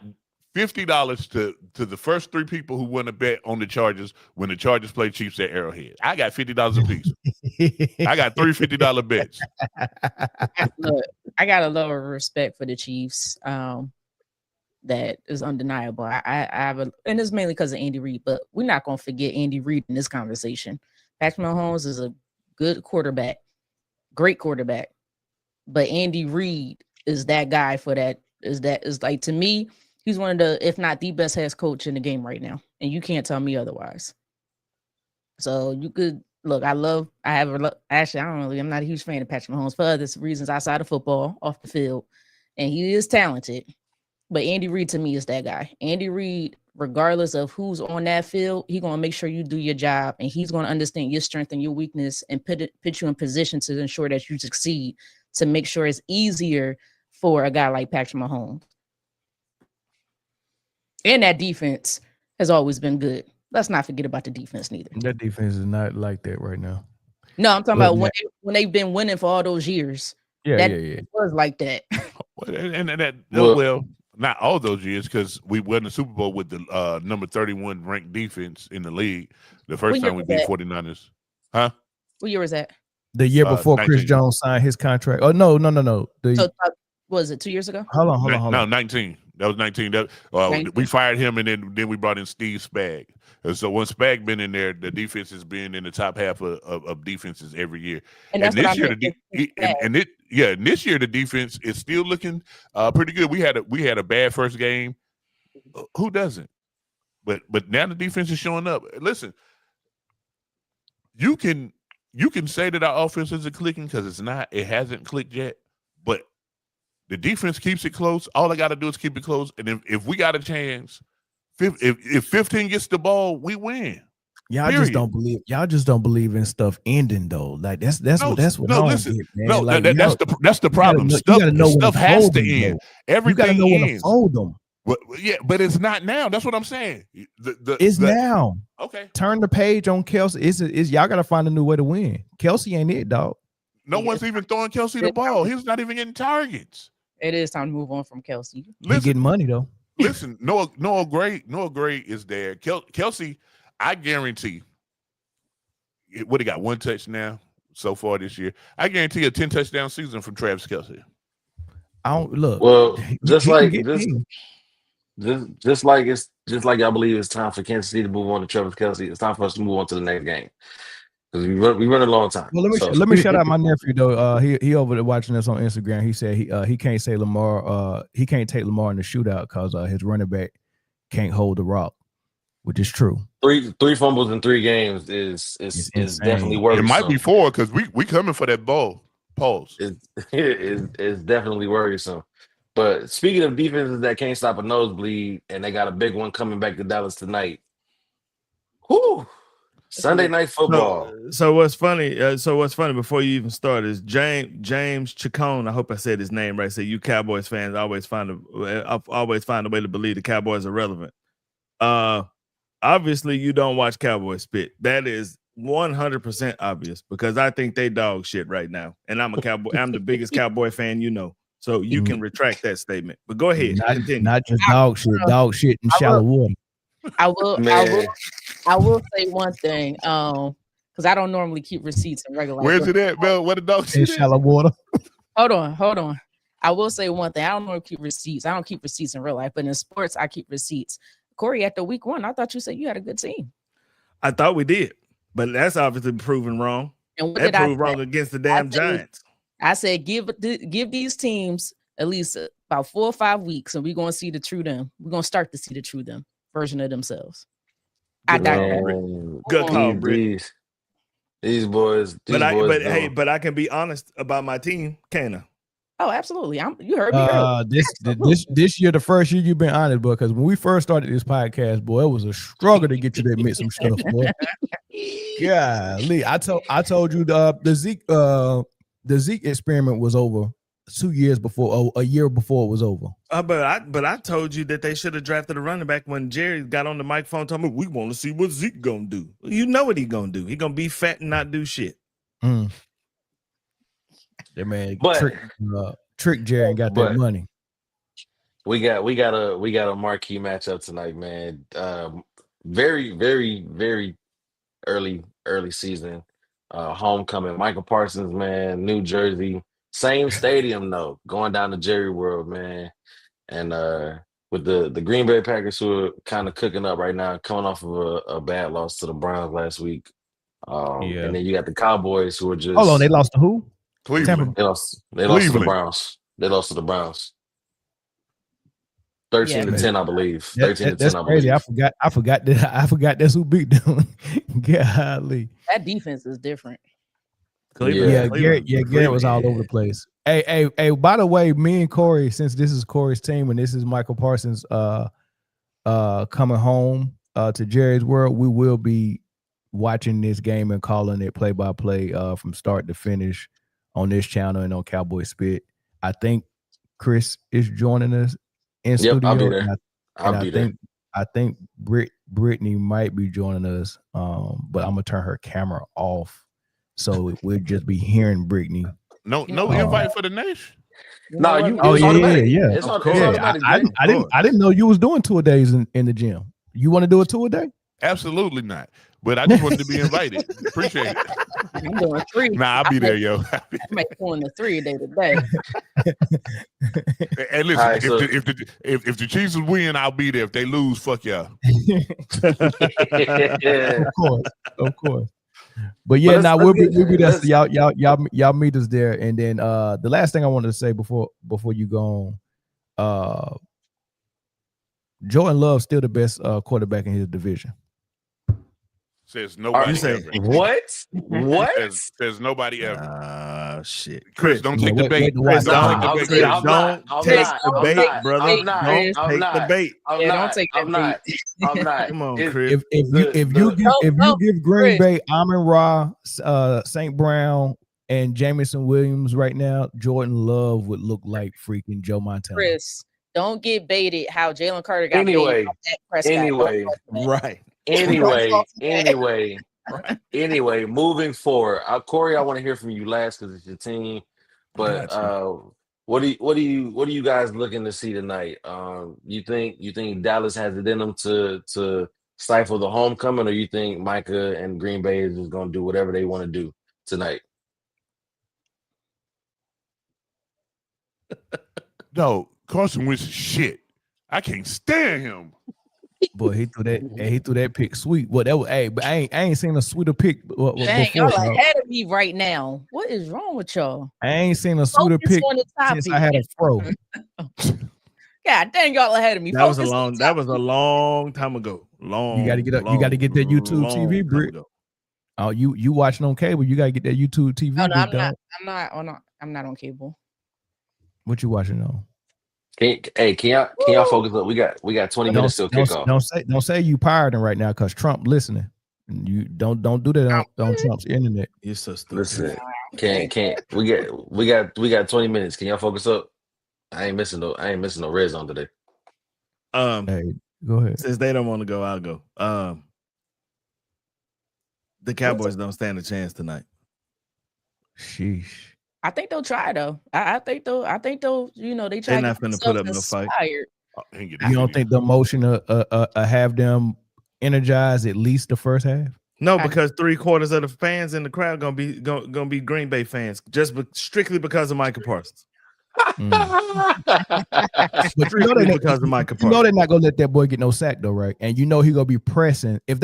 $50 to the first 3 people who want to bet on the Chargers when the Chargers play Chiefs at Arrowhead. I got $50 a piece. I got 3 $50 bets. Look, I got a level of respect for the Chiefs. That is undeniable. I have and it's mainly because of Andy Reid, but we're not going to forget Andy Reid in this conversation. Patrick Mahomes is a good quarterback, great quarterback, but Andy Reid is that guy for that. Is like, to me, he's one of the, if not the best head coach in the game right now, and you can't tell me otherwise. So you could look, I'm not a huge fan of Patrick Mahomes for other reasons outside of football, off the field. And he is talented. But Andy Reid to me is that guy. Andy Reid, regardless of who's on that field, he's going to make sure you do your job, and he's going to understand your strength and your weakness and put you in position to ensure that you succeed, to make sure it's easier for a guy like Patrick Mahomes. And that defense has always been good. Let's not forget about the defense neither. That defense is not like that right now. No, I'm talking about when they've been winning for all those years. Yeah. It was like that. Well, not all those years, because we won the Super Bowl with the number 31 ranked defense in the league. The first time we beat 49ers. Huh? What year was that? The year before 19. Chris Jones signed his contract. Oh, no. So, was it 2 years ago? Hold on. No, 19. That was 19. We fired him, and then we brought in Steve Spag. And so once Spag been in there, the defense has been in the top half of defenses every year. And this year, this year the defense is still looking pretty good. We had a bad first game. Who doesn't? But now the defense is showing up. Listen, you can say that our offense isn't clicking because it's not. It hasn't clicked yet. But the defense keeps it close. All I got to do is keep it close. And if we got a chance, if 15 gets the ball, we win. Y'all just don't believe in stuff ending though. Like that's what that's the problem. Stuff has to end. Everything ends. Hold them. But it's not now. That's what I'm saying. It's now. Okay. Turn the page on Kelsey. It's y'all got to find a new way to win. Kelsey ain't it, dog. No one's even throwing Kelsey the ball. He's not even getting targets. It is time to move on from Kelsey. He's getting money though. Listen, Noah Gray is there. Kelsey, I guarantee. What he got? One touchdown so far this year. I guarantee a 10 touchdown season from Travis Kelsey. I don't look. Well, just like y'all believe it's time for Kansas City to move on to Travis Kelsey. It's time for us to move on to the next game. Because we run a long time. Well, let me shout out my nephew though. He over there watching us on Instagram. He said he can't say Lamar. He can't take Lamar in the shootout because his running back can't hold the rock, which is true. Three fumbles in 3 games is definitely worrisome. It might be 4 because we coming for that ball. Pause. It's definitely worrisome. But speaking of defenses that can't stop a nosebleed, and they got a big one coming back to Dallas tonight. Whoo! Sunday night football. So what's funny? Before you even start is James Chacon. I hope I said his name right. Say you Cowboys fans always find a way to believe the Cowboys are relevant. Obviously you don't watch Cowboys spit. That is 100% obvious because I think they dog shit right now, and I'm a Cowboy. I'm the biggest Cowboy fan you know. So you can retract that statement. But go ahead. Not just dog shit in shallow water. I will say one thing, because I don't normally keep receipts in regular life. Where's it at, Bill? What the dog shit in shallow water? Hold on. I will say one thing. I don't normally keep receipts. I don't keep receipts in real life, but in sports, I keep receipts. Corey, after week 1, I thought you said you had a good team. I thought we did, but that's obviously proven wrong. And what that did I proved wrong against the damn Giants. I said give these teams at least about 4 or 5 weeks, and we're going to see the true them. We're going to start to see the true them version of themselves. I digress. Good call, Britne. These boys. But I can be honest about my team, can I? Oh, absolutely. You heard me. This year, the first year you've been honest, boy. Because when we first started this podcast, boy, it was a struggle to get you to admit some stuff, boy. Golly, I told you the Zeke experiment was over 2 years before, a year before it was over. But I told you that they should have drafted a running back when Jerry got on the microphone talking about we want to see what Zeke gonna do. You know what he gonna do. He gonna be fat and not do shit. That man trick Jerry and got that money. We got a marquee matchup tonight, man. Very, very, very early season. Homecoming. Michael Parsons, man, New Jersey. Same stadium though, going down to Jerry World, man. And with the Green Bay Packers who are kind of cooking up right now, coming off of a bad loss to the Browns last week. And then you got the Cowboys who are just hold on, they lost to who? Cleveland. They lost to the Browns. They lost to the Browns. 13-10, I believe. 13-10, that's I crazy. believe. I forgot that's who beat them. Golly. That defense is different. Garrett was all over the place. Hey, by the way, me and Corey, since this is Corey's team and this is Michael Parsons coming home to Jerry's World, we will be watching this game and calling it play-by-play from start to finish on this channel and on Cowboy Spit. I think Chris is joining us in studio. I'll be there. I think Britne might be joining us, but I'm gonna turn her camera off, so we'll just be hearing Britne. No invite for the nation. No, yeah. It's automatic. I didn't know you was doing 2 days in the gym. You want to do a 2 a day? Absolutely not. But I just wanted to be invited. Appreciate it. I'm doing 3. Nah, I'll be there, yo. I might doing the 3 a day today. And listen, right, if the Chiefs win, I'll be there. If they lose, fuck y'all. Of course. But yeah, now we'll be there. So y'all meet us there. And then the last thing I wanted to say before you go on, Jordan Love's still the best quarterback in his division. Says nobody. You say what? What? Says nobody ever. Shit. Chris, don't take the bait. Chris, don't take the bait, brother. Don't take the bait. Don't take the bait. I'm not. Come on, Chris. If you give Green Bay Amon-Ra, St. Brown, and Jameson Williams right now, Jordan Love would look like freaking Joe Montana. Chris, don't get baited how Jalen Carter got baited. Right. Anyway, moving forward, Corey, I want to hear from you last because it's your team. But what do you guys looking to see tonight? You think Dallas has it in them to stifle the homecoming, or you think Micah and Green Bay is just going to do whatever they want to do tonight? No, Carson Wentz is shit. I can't stand him. Boy, he threw that pick sweet. Well, that was but I ain't seen a sweeter pick before. Y'all ahead of me right now. What is wrong with y'all? I ain't seen a sweeter pick since I had a fro. God dang, y'all ahead of me. That was a long time ago. You gotta get up. You gotta get that YouTube TV, Britt. Oh, you watching on cable? You gotta get that YouTube TV. No, I'm not on cable. What you watching on? Can y'all focus up? We got 20 minutes till kickoff. Don't say you pirating right now because Trump listening. You don't do that on Trump's internet. You're so stupid. Listen, can't we got 20 minutes. Can y'all focus up? I ain't missing no red zone today. Hey, go ahead. Since they don't want to go, I'll go. The Cowboys don't stand a chance tonight. Sheesh. I think they'll try though. I think they'll. They try. They're not going to put up no fight. You don't think the motion have them energized at least the first half? No, because 3/4 of the fans in the crowd gonna be Green Bay fans, strictly because of Micah Parsons. But because of Micah Parsons. You know they're not gonna let that boy get no sack though, right? And you know he gonna be pressing. If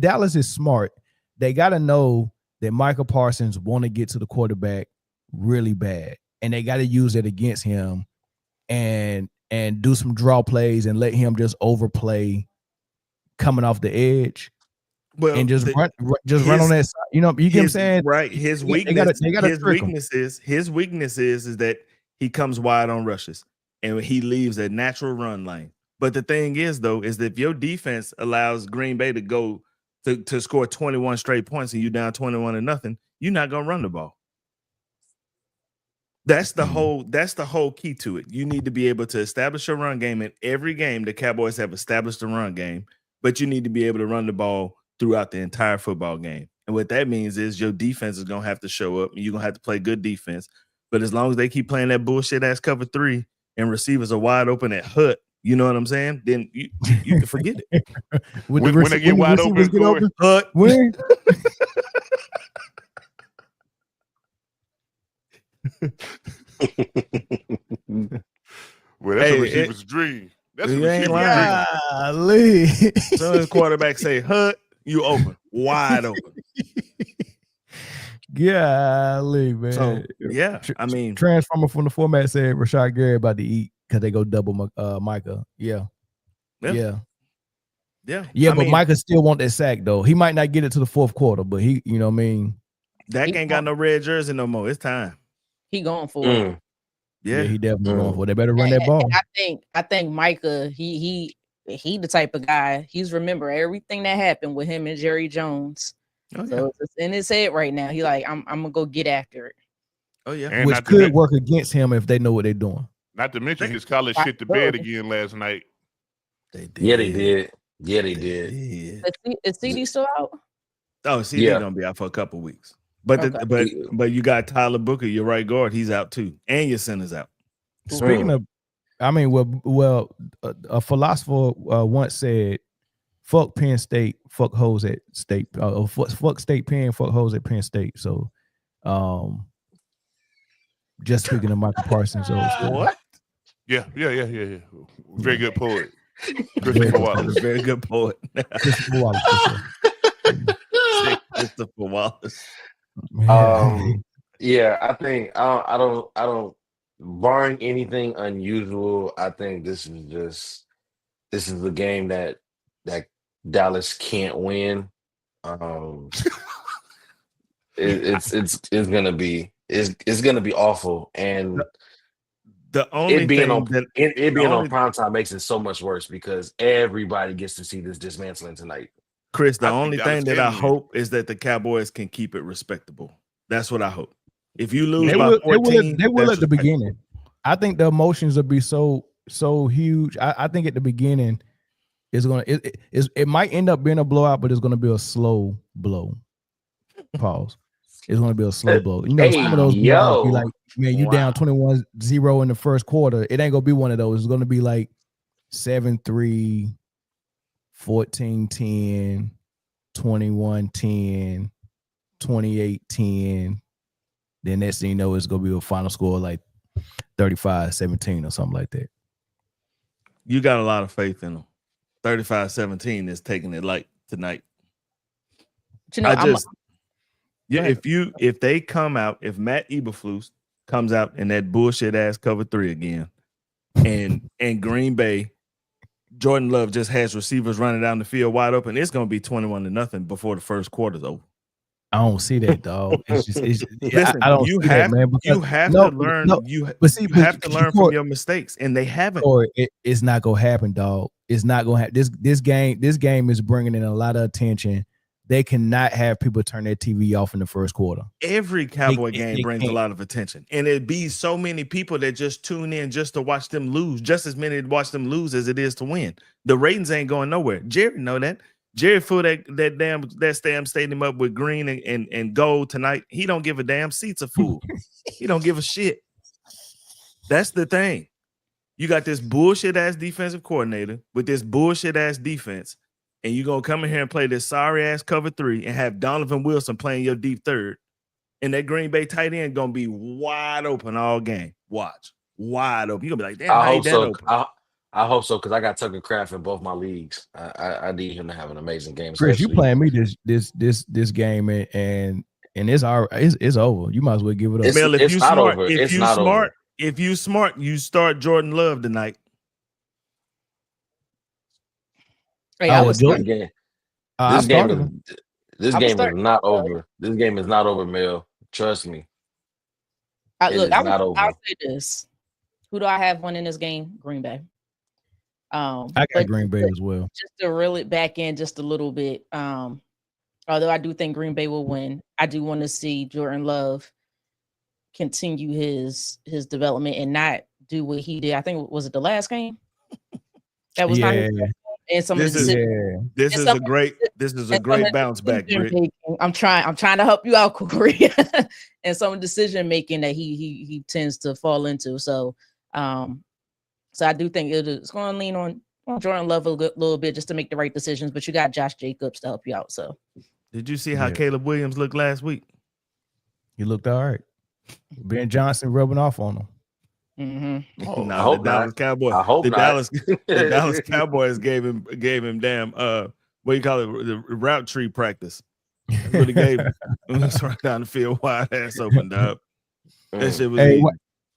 Dallas is smart, they gotta know that Micah Parsons want to get to the quarterback really bad, and they got to use it against him and do some draw plays and let him just overplay coming off the edge. Well, and just run on that side. You get what I'm saying? Right. His weakness, his weakness is that he comes wide on rushes and he leaves a natural run lane. But the thing is, though, is that if your defense allows Green Bay to go to score 21 straight points and you down 21-0, you're not gonna run the ball. That's the whole key to it. You need to be able to establish a run game in every game. The Cowboys have established a run game, but you need to be able to run the ball throughout the entire football game. And what that means is your defense is going to have to show up and you're going to have to play good defense. But as long as they keep playing that bullshit ass cover 3 and receivers are wide open at Hut, you know what I'm saying? Then you can forget it. when they get wide open, Hut. Well, that's a receiver's dream. That's a receiver's dream. As soon as quarterback say Hut, you open, wide open. Golly, man. So, yeah, I mean, Transformer from the format said Rashad Gary about to eat. because they go double Micah. Yeah. I but mean, Micah still want that sack though. He might not get it to the fourth quarter, but he, you know what I mean. Dak ain't got no red jersey no more. It's time. He going for it. Yeah, he definitely going for it. They better run that ball. I think Micah, he the type of guy. He's remember everything that happened with him and Jerry Jones. So it's in his head right now. He like, I'm gonna go get after it. Oh yeah, and which could work against him if they know what they're doing. Not to mention his college shit to bed again last night. They did. Yeah, they did. Yeah, they did. Is CD still out? Oh, CD gonna be out for a couple weeks. But but you got Tyler Booker, your right guard. He's out too, and your center's out. Speaking of, I mean, a philosopher once said, "Fuck Penn State, fuck hoes at State, fuck State Penn, fuck hoes at Penn State." So, just speaking of Michael Parsons, what? Yeah. Very good poet. Christopher Wallace. Very good poet. Christopher Wallace. Christopher Wallace. Yeah, I think I don't. Barring anything unusual, I think this is the game that Dallas can't win. It's gonna be awful, and the only it being on primetime makes it so much worse because everybody gets to see this dismantling tonight. Chris, the only thing that I hope is that the Cowboys can keep it respectable. That's what I hope. If you lose by 14, they will at the beginning. I think the emotions will be so huge. I think at the beginning it might end up being a blowout, but it's gonna be a slow blow. Pause. It's gonna be a slow blow. You know, some of those blowouts be like, man, you down 21-0 in the first quarter. It ain't gonna be one of those. It's gonna be like 7-3, 14-10, 21-10, 28-10. Then next thing you know, it's gonna be a final score like 35-17 or something like that. You got a lot of faith in them. 35-17 is taking it like tonight. You know, if they come out, if Matt Eberflus comes out in that bullshit ass cover 3 again, and Green Bay, Jordan Love just has receivers running down the field wide open, it's gonna be 21-0 before the first quarter's over. I don't see that, dog. Listen, I don't you see have, that, man. You have to learn. You have to learn from your mistakes, and they haven't. Or it's not gonna happen, dog. It's not gonna happen. This game is bringing in a lot of attention. They cannot have people turn their TV off in the first quarter. Every Cowboy game brings a lot of attention, and it'd be so many people that just tune in just to watch them lose. Just as many to watch them lose as it is to win. The ratings ain't going nowhere. Jerry know that. Jerry filled that damn stadium up with green and gold tonight. He don't give a damn. Seats are full. He don't give a shit. That's the thing. You got this bullshit ass defensive coordinator with this bullshit ass defense, and you gonna come in here and play this sorry ass cover 3 and have Donovan Wilson playing your deep third, and that Green Bay tight end gonna be wide open all game. Watch, wide open. You gonna be like, damn, I hope so. Open. I hope so because I got Tucker Kraft in both my leagues. I need him to have an amazing game. Chris, you playing me this game and it's over. You might as well give it up. Mel, if you smart, you start Jordan Love tonight. Hey, I was this game is not over. This game is not over, Mel. Trust me. I'll say this. Who do I have winning this game? Green Bay. I got Green Bay as well. Just to reel it back in just a little bit. Although I do think Green Bay will win, I do want to see Jordan Love continue his development and not do what he did. I think was it the last game? That was not. And some this is a great bounce back. I'm trying to help you out, Corey. And some decision making that he tends to fall into. So I do think it's going to lean on Jordan Love a little bit just to make the right decisions. But you got Josh Jacobs to help you out. So, did you see how Caleb Williams looked last week? He looked all right. Ben Johnson rubbing off on him. Mm-hmm. Oh, no, the Dallas Cowboys. I hope the Dallas Cowboys gave him damn what do you call it, the route tree practice. That's what he gave him. It was right down the field, wide ass opened up. That shit was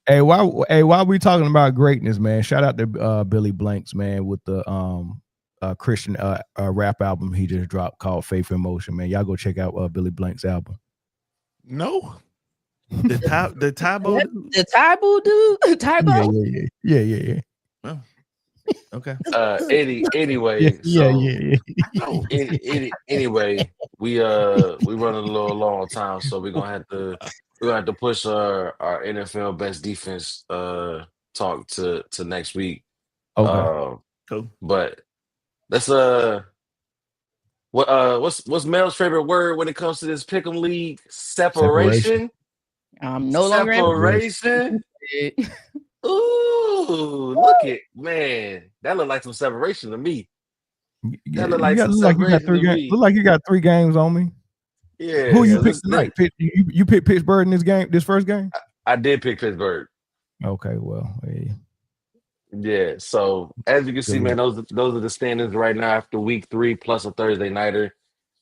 Hey, why we talking about greatness, man? Shout out to Billy Blanks, man, with the Christian rap album he just dropped called Faith in Motion, man. Y'all go check out Billy Blanks' album. No. The Tybo dude? The Tybo dude? Tybo? Yeah. Oh. Okay. Anyway, anyway, we running a little long time, so we're gonna have to push our NFL best defense talk to next week. Okay. Cool. But let's what's Mel's favorite word when it comes to this pick'em league? Separation. No longer separation. Ooh, look at man. That look like some separation to me. That look like some separation to me. Look like you got 3 games on me. Yeah. Who you picked tonight? You picked Pittsburgh in this first game? I did pick Pittsburgh. Okay, well, hey. Yeah. So as you can see, man, those are the standings right now after week 3 plus a Thursday nighter.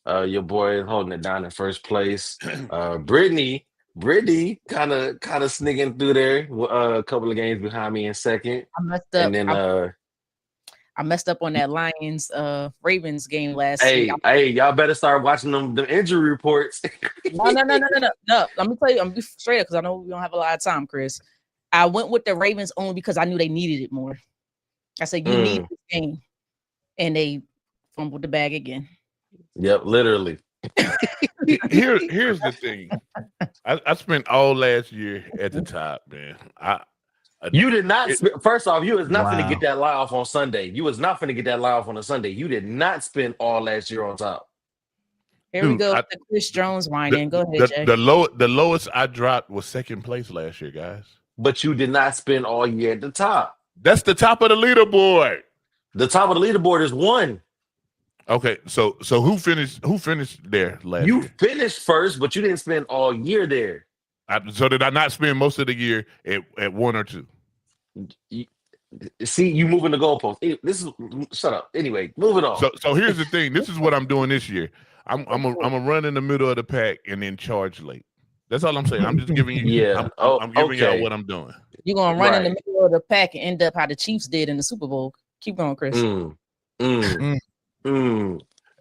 Your boy is holding it down in first place. Britne kind of sneaking through there. A couple of games behind me in second. I messed up. And then I messed up on that Lions Ravens game last week. Hey, y'all better start watching the injury reports. No. Let me tell you, I'm gonna be straight up because I know we don't have a lot of time, Chris. I went with the Ravens only because I knew they needed it more. I said, you need this game. And they fumbled the bag again. Yep, literally. Here's the thing. I spent all last year at the top, man. You did not. First off, you was not going to get that lie off on Sunday. You was not going to get that lie off on a Sunday. You did not spend all last year on top. Here we go with the Chris Jones whining. Go ahead, Jay. The lowest I dropped was second place last year, guys. But you did not spend all year at the top. That's the top of the leaderboard. The top of the leaderboard is 1. Okay, so who finished there last year? You finished first, but you didn't spend all year there. So did I not spend most of the year at 1 or 2? See, you moving the goalpost. Shut up. Anyway, moving on. So here's the thing. This is what I'm doing this year. I'm a run in the middle of the pack and then charge late. That's all I'm saying. I'm just giving you. Yeah. I'm giving y'all what I'm doing. You're gonna run in the middle of the pack and end up how the Chiefs did in the Super Bowl. Keep going, Chris.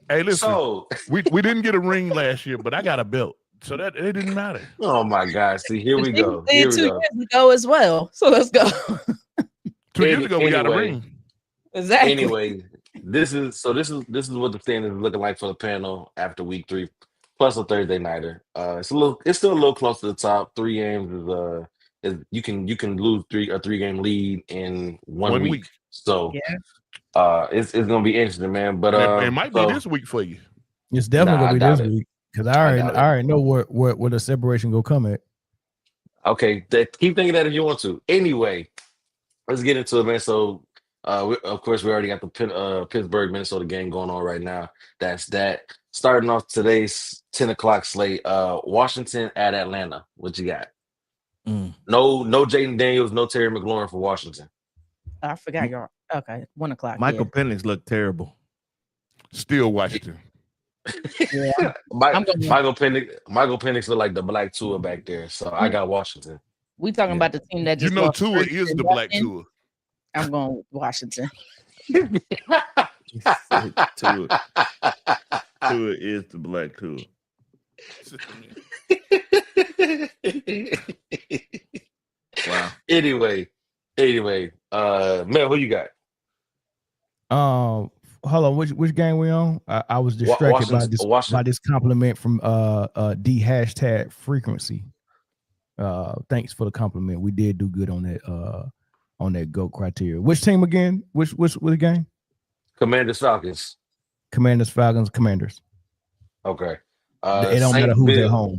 Hey, listen. So we didn't get a ring last year, but I got a belt. So that it didn't matter. Oh my God! See, here we go. Here we 2 years ago as well. So let's go. 2 years ago, we got a ring. Exactly. Anyway, this is what the standings is looking like for the panel after week 3 plus a Thursday nighter. It's still a little close to the top. 3 games is you can lose a 3-game lead in one week. So it's gonna be interesting, man. But it might be this week for you. It's definitely gonna be this week. Because I already know where the separation go come at. Okay, keep thinking that if you want to. Anyway, let's get into it, man. So, of course, we already got the Pittsburgh Minnesota game going on right now. That's that. Starting off today's 10 o'clock slate. Washington at Atlanta. What you got? No Jaden Daniels, no Terry McLaurin for Washington. I forgot y'all. Okay, 1 o'clock. Michael Penix looked terrible. Still Washington. Yeah, Michael Penix look like the black Tua back there, so I got Washington. We talking about the team that just Tua is the black Tua. I'm going with Washington. Tua is the black Tua. Wow. Anyway, Mel, who you got? Hold on, which game we on? I was distracted by this compliment from D hashtag frequency. Thanks for the compliment. We did do good on that GOAT criteria. Which team again? Which game? Commanders Falcons. Commanders Falcons Commanders. Okay. It don't matter who's at home.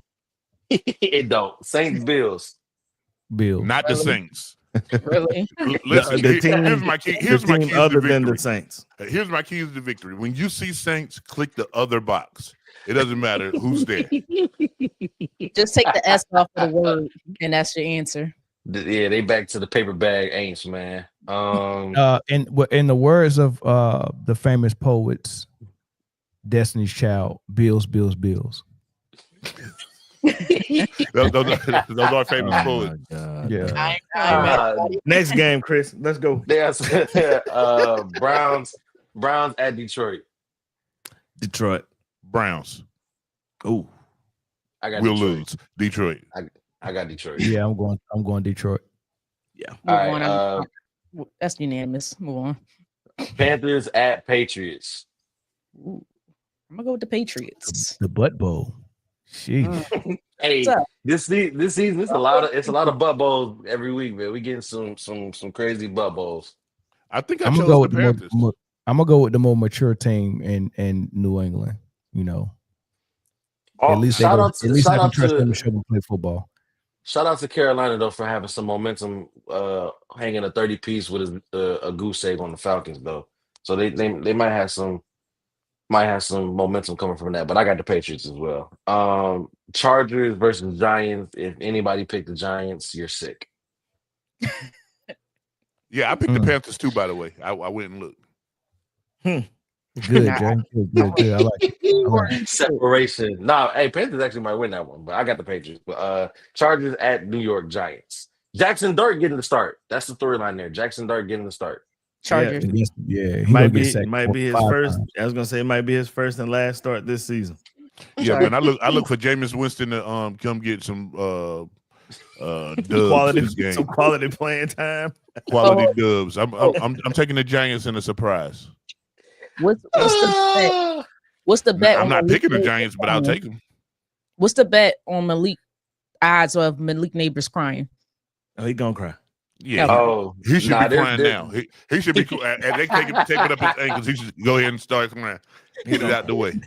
It don't. Saints Bills. Not the Saints. Really? Listen, here's my key. Here's my key other than the Saints. Here's my keys to victory. When you see Saints, click the other box. It doesn't matter who's there. Just take the S off of the word, and that's your answer. Yeah, they back to the paper bag ain'ts, man. In the words of the famous poets, Destiny's Child, Bills, Bills, Bills. those are famous poets. Yeah. Next game, Chris. Let's go. There's Browns at Detroit. Detroit Browns. Oh, We'll lose. Detroit. I got Detroit. Yeah, I'm going Detroit. Yeah. Move on. That's unanimous. Move on. Panthers at Patriots. Ooh, I'm gonna go with the Patriots. The Butt Bowl. Sheesh. Hey, this season it's a lot of butt bowls every week, man. We getting some crazy butt bowls. I think I'm chose gonna go the Panthers. I'm gonna go with the more mature team in New England. You know, at least I can trust them to show them play football. Shout out to Carolina though for having some momentum, hanging a 30 piece with a goose egg on the Falcons though. So they might have some momentum coming from that. But I got the Patriots as well. Chargers versus Giants. If anybody picked the Giants, you're sick. Yeah, I picked the Panthers too. By the way, I went and looked. Good, Jay. Good. I like it. Separation. Nah, hey, Panthers actually might win that one, but I got the Patriots. But Chargers at New York Giants. Jackson Dart getting the start. That's the storyline there. Jackson Dart getting the start. Chargers. Yeah, he might be his first. I was gonna say it might be his first and last start this season. Yeah, man. I look for Jameis Winston to come get some dubs some quality playing time. Quality dubs. I'm taking the Giants in a surprise. What's the bet? I'm not picking the Giants, but I'll take them. What's the bet on Malik odds of Malik Neighbors crying? Oh, he gonna cry. Yeah. Oh, he should be crying now. He should be. And they take it up his ankles. He should go ahead and start crying. Get it out the way.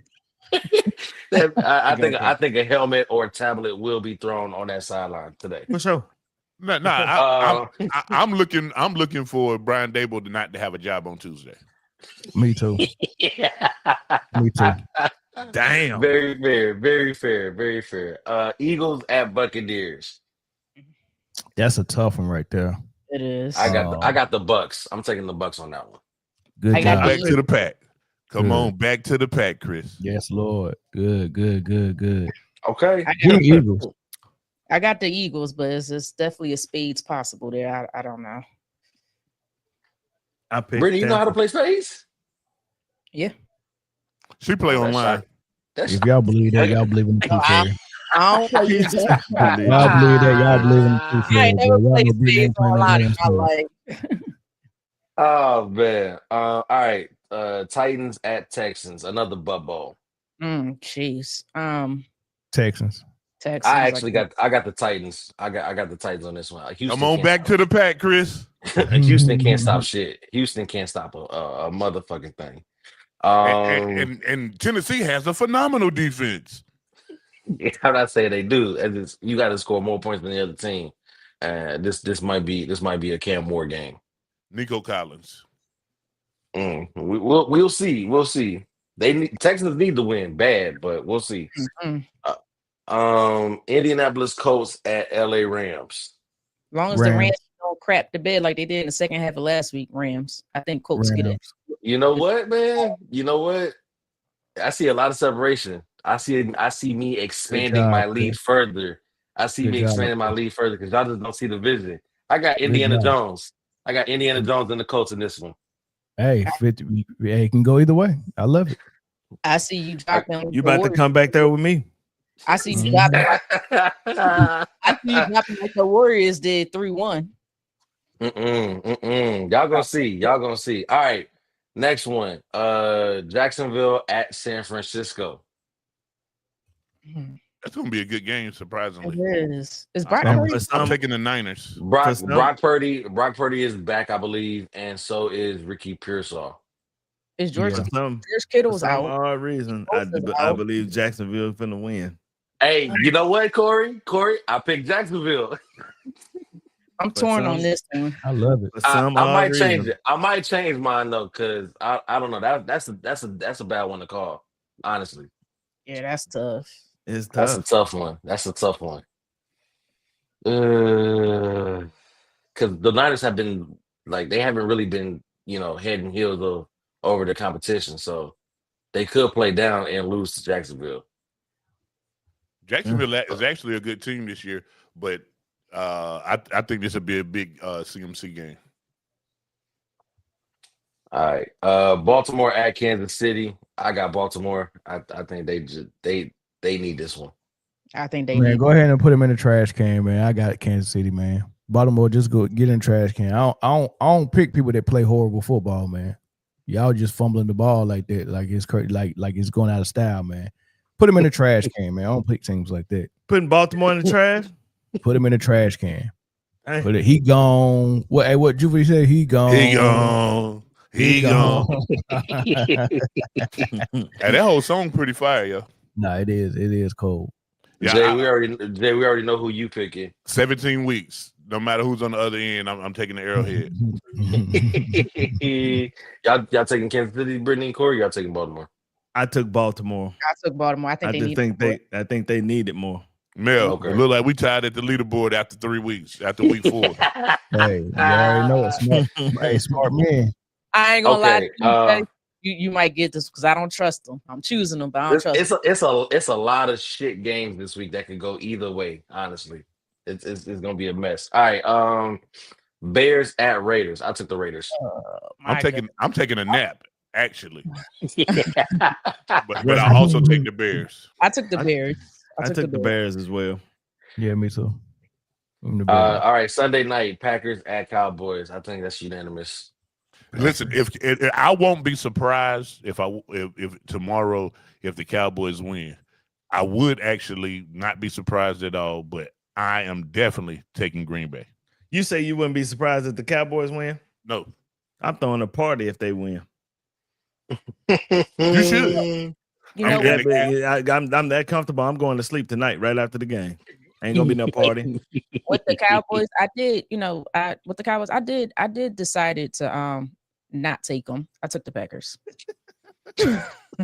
I think a helmet or a tablet will be thrown on that sideline today. For sure. I'm looking for Brian Dable to not to have a job on Tuesday. Me too. Me too. Damn. Very fair. Very fair. Very fair. Eagles at Buccaneers. That's a tough one right there. It is. I got the Bucks. I'm taking the Bucks on that one. Good job. Back to the pack. Come on, back to the pack, Chris. Yes, Lord. Good. Okay. I got the Eagles, but it's definitely a spades possible there. I don't know. I picked Britne, you know how to play spades? Yeah. She play online. If y'all believe that, y'all believe in the truth. I don't play y'all believe that, y'all believe in the truth. I ain't never played spades online in my life. Oh man. All right. Titans at Texans. Another butt bowl. Jeez. Texans. I actually got the Titans. I got the Titans on this one. Come on back to the pack, Chris. Houston can't stop shit. Houston can't stop a motherfucking thing. And Tennessee has a phenomenal defense. I'm not saying they do. You got to score more points than the other team. This might be a Cam Moore game. Nico Collins. We'll see. We'll see. Texans need to win bad, but we'll see. Indianapolis Colts at LA Rams. As long as the Rams don't crap the bed like they did in the second half of last week, Rams. I think Colts get it. You know what, man? You know what? I see a lot of separation. I see me expanding my lead further. I see me expanding my lead further because y'all just don't see the vision. I got Indiana Jones. I got Indiana Jones and the Colts in this one. Hey, it can go either way. I love it. I see you dropping. You about to come back there with me? I see you dropping. I see you dropping like the Warriors did 3-1. Y'all gonna see. All right, next one. Jacksonville at San Francisco. That's gonna be a good game, surprisingly. It is. Is Brock Purdy? I'm taking the Niners. Brock Purdy is back, I believe, and so is Ricky Pearsall. Is George Kittle's out? For some odd reason, I believe Jacksonville is going to win. Hey, you know what, Corey? I picked Jacksonville. I'm torn on this one. I love it. I might change it. I might change mine though, because I don't know. That's a bad one to call, honestly. Yeah, that's tough. It's tough. That's a tough one. Because the Niners have been they haven't really been head and heels over the competition, so they could play down and lose to Jacksonville. Jacksonville is actually a good team this year, but I think this will be a big CMC game. All right. Baltimore at Kansas City. I got Baltimore. I think they need this one. I think they man, need go ahead and put him in the trash can, man. I got Kansas City, man. Baltimore, just go get in the trash can. I don't pick people that play horrible football, man. Y'all just fumbling the ball like that, like it's crazy, like it's going out of style, man. Put him in the trash can, man. I don't pick teams like that. Putting Baltimore in the trash? Put him in the trash can. Hey. Put it. He gone. What Juvie said? He gone. He gone. He gone. Hey, that whole song pretty fire, yo. Nah, it is. It is cold. Yeah, Jay, we already know who you picking. 17 weeks. No matter who's on the other end, I'm taking the Arrowhead. y'all taking Kansas City, Britne and Corey? Y'all taking Baltimore? I took Baltimore. I took Baltimore. I think they need it more. Mel, okay. It look like we tied at the leaderboard after 3 weeks, after week 4. Hey, you already know it's smart man. I ain't gonna lie to you. You might get this because I don't trust them. I'm choosing them, but I don't trust them. It's a lot of shit games this week that could go either way. Honestly, it's gonna be a mess. All right, Bears at Raiders. I took the Raiders. I'm taking a nap actually, but I also take the Bears. I took the Bears. I took the Bears as well. Yeah, me too. All right, Sunday night, Packers at Cowboys. I think that's unanimous. Listen, if I won't be surprised if tomorrow if the Cowboys win. I would actually not be surprised at all, but I am definitely taking Green Bay. You say you wouldn't be surprised if the Cowboys win? No. I'm throwing a party if they win. You should. I'm that comfortable. I'm going to sleep tonight right after the game. Ain't gonna be no party. With the Cowboys, I did decided to not take them. I took the Packers. All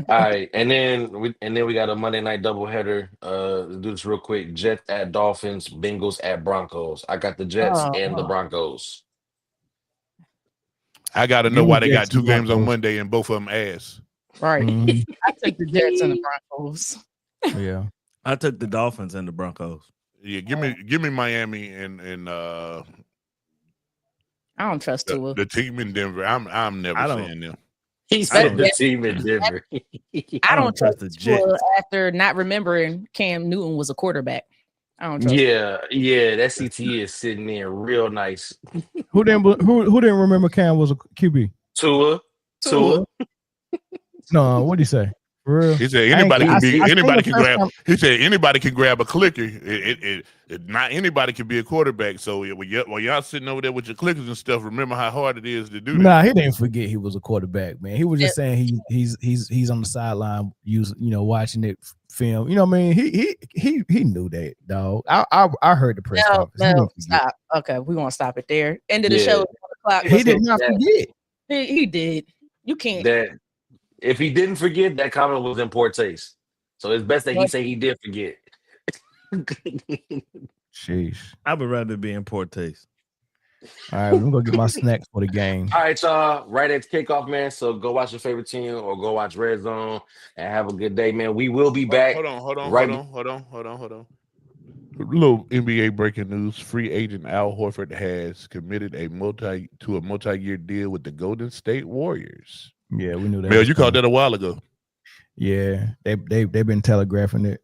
right, and then we got a Monday night doubleheader. Let's do this real quick. Jets at Dolphins, Bengals at Broncos. I got the Jets and the Broncos. I got to know why they got 2 games on Monday and both of them ass. Right. Mm-hmm. I took the Jets and the Broncos. Yeah. I took the Dolphins and the Broncos. Yeah, give me Miami and I don't trust Tua. The team in Denver. I'm never saying them. He said the team in Denver. I don't trust the Jets after not remembering Cam Newton was a quarterback. I don't trust Yeah, that CTE is sitting there real nice. Who didn't remember Cam was a QB? Tua. No, what did he say? For real? He said anybody can grab a clicker. Not anybody can be a quarterback. So while y'all sitting over there with your clickers and stuff, remember how hard it is to do that. Nah, he didn't forget he was a quarterback, man. He was just saying he's on the sideline watching it film. You know what I mean? He knew that, dog. I heard the press conference. No, stop. Okay, we won't stop it there. End of the show. He did not forget. He did. You can't. That if he didn't forget, that comment was in poor taste. So it's best that he say he did forget. Sheesh. I would rather be in poor taste. All right, I'm gonna get my snacks for the game. All right, y'all. Right at kickoff, man. So go watch your favorite team or go watch Red Zone and have a good day, man. We will be back. Hold on. Little NBA breaking news. Free agent Al Horford has committed a multi-year deal with the Golden State Warriors. Yeah, we knew that. Mel, you called that a while ago. Yeah, they've been telegraphing it.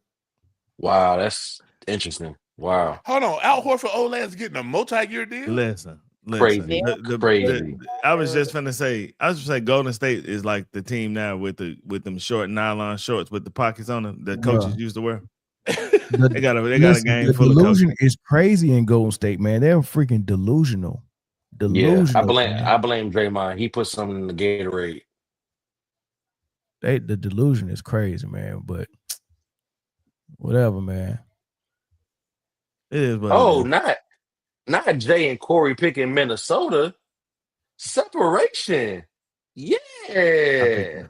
Wow, that's interesting. Wow. Hold on, Al Horford old ass getting a multi-year deal. Listen. Crazy. Crazy. I was just gonna say, Golden State is like the team now with them short nylon shorts with the pockets on them that coaches used to wear. They got a game full of delusion is crazy in Golden State, man. They're freaking delusional. Yeah, I blame Draymond. He put something in the Gatorade. The delusion is crazy, man. But whatever, man. It is. Not Jay and Corey picking Minnesota. Separation. Yeah.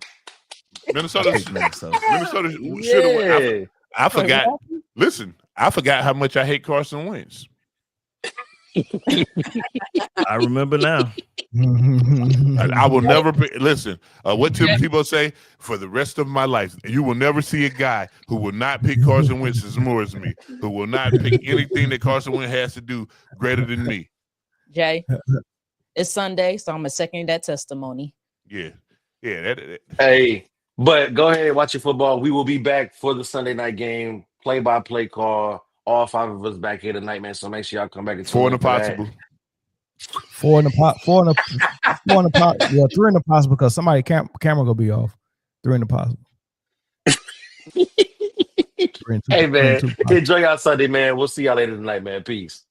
Minnesota should have. I forgot. Listen, I forgot how much I hate Carson Wentz. I remember now. I will never listen. What Tim Tebow say? For the rest of my life, you will never see a guy who will not pick Carson Wentz as more as me, who will not pick anything that Carson Wentz has to do greater than me. Jay, it's Sunday, so I'm seconding that testimony. Yeah. Hey, but go ahead and watch your football. We will be back for the Sunday night game, play-by-play call. All 5 of us back here tonight, man. So make sure y'all come back and 4 in the possible. 4 in the pot. 4 in the pot. Yeah, 3 in the possible because somebody camera gonna be off. 3 in the possible. Hey man, enjoy y'all Sunday, man. We'll see y'all later tonight, man. Peace.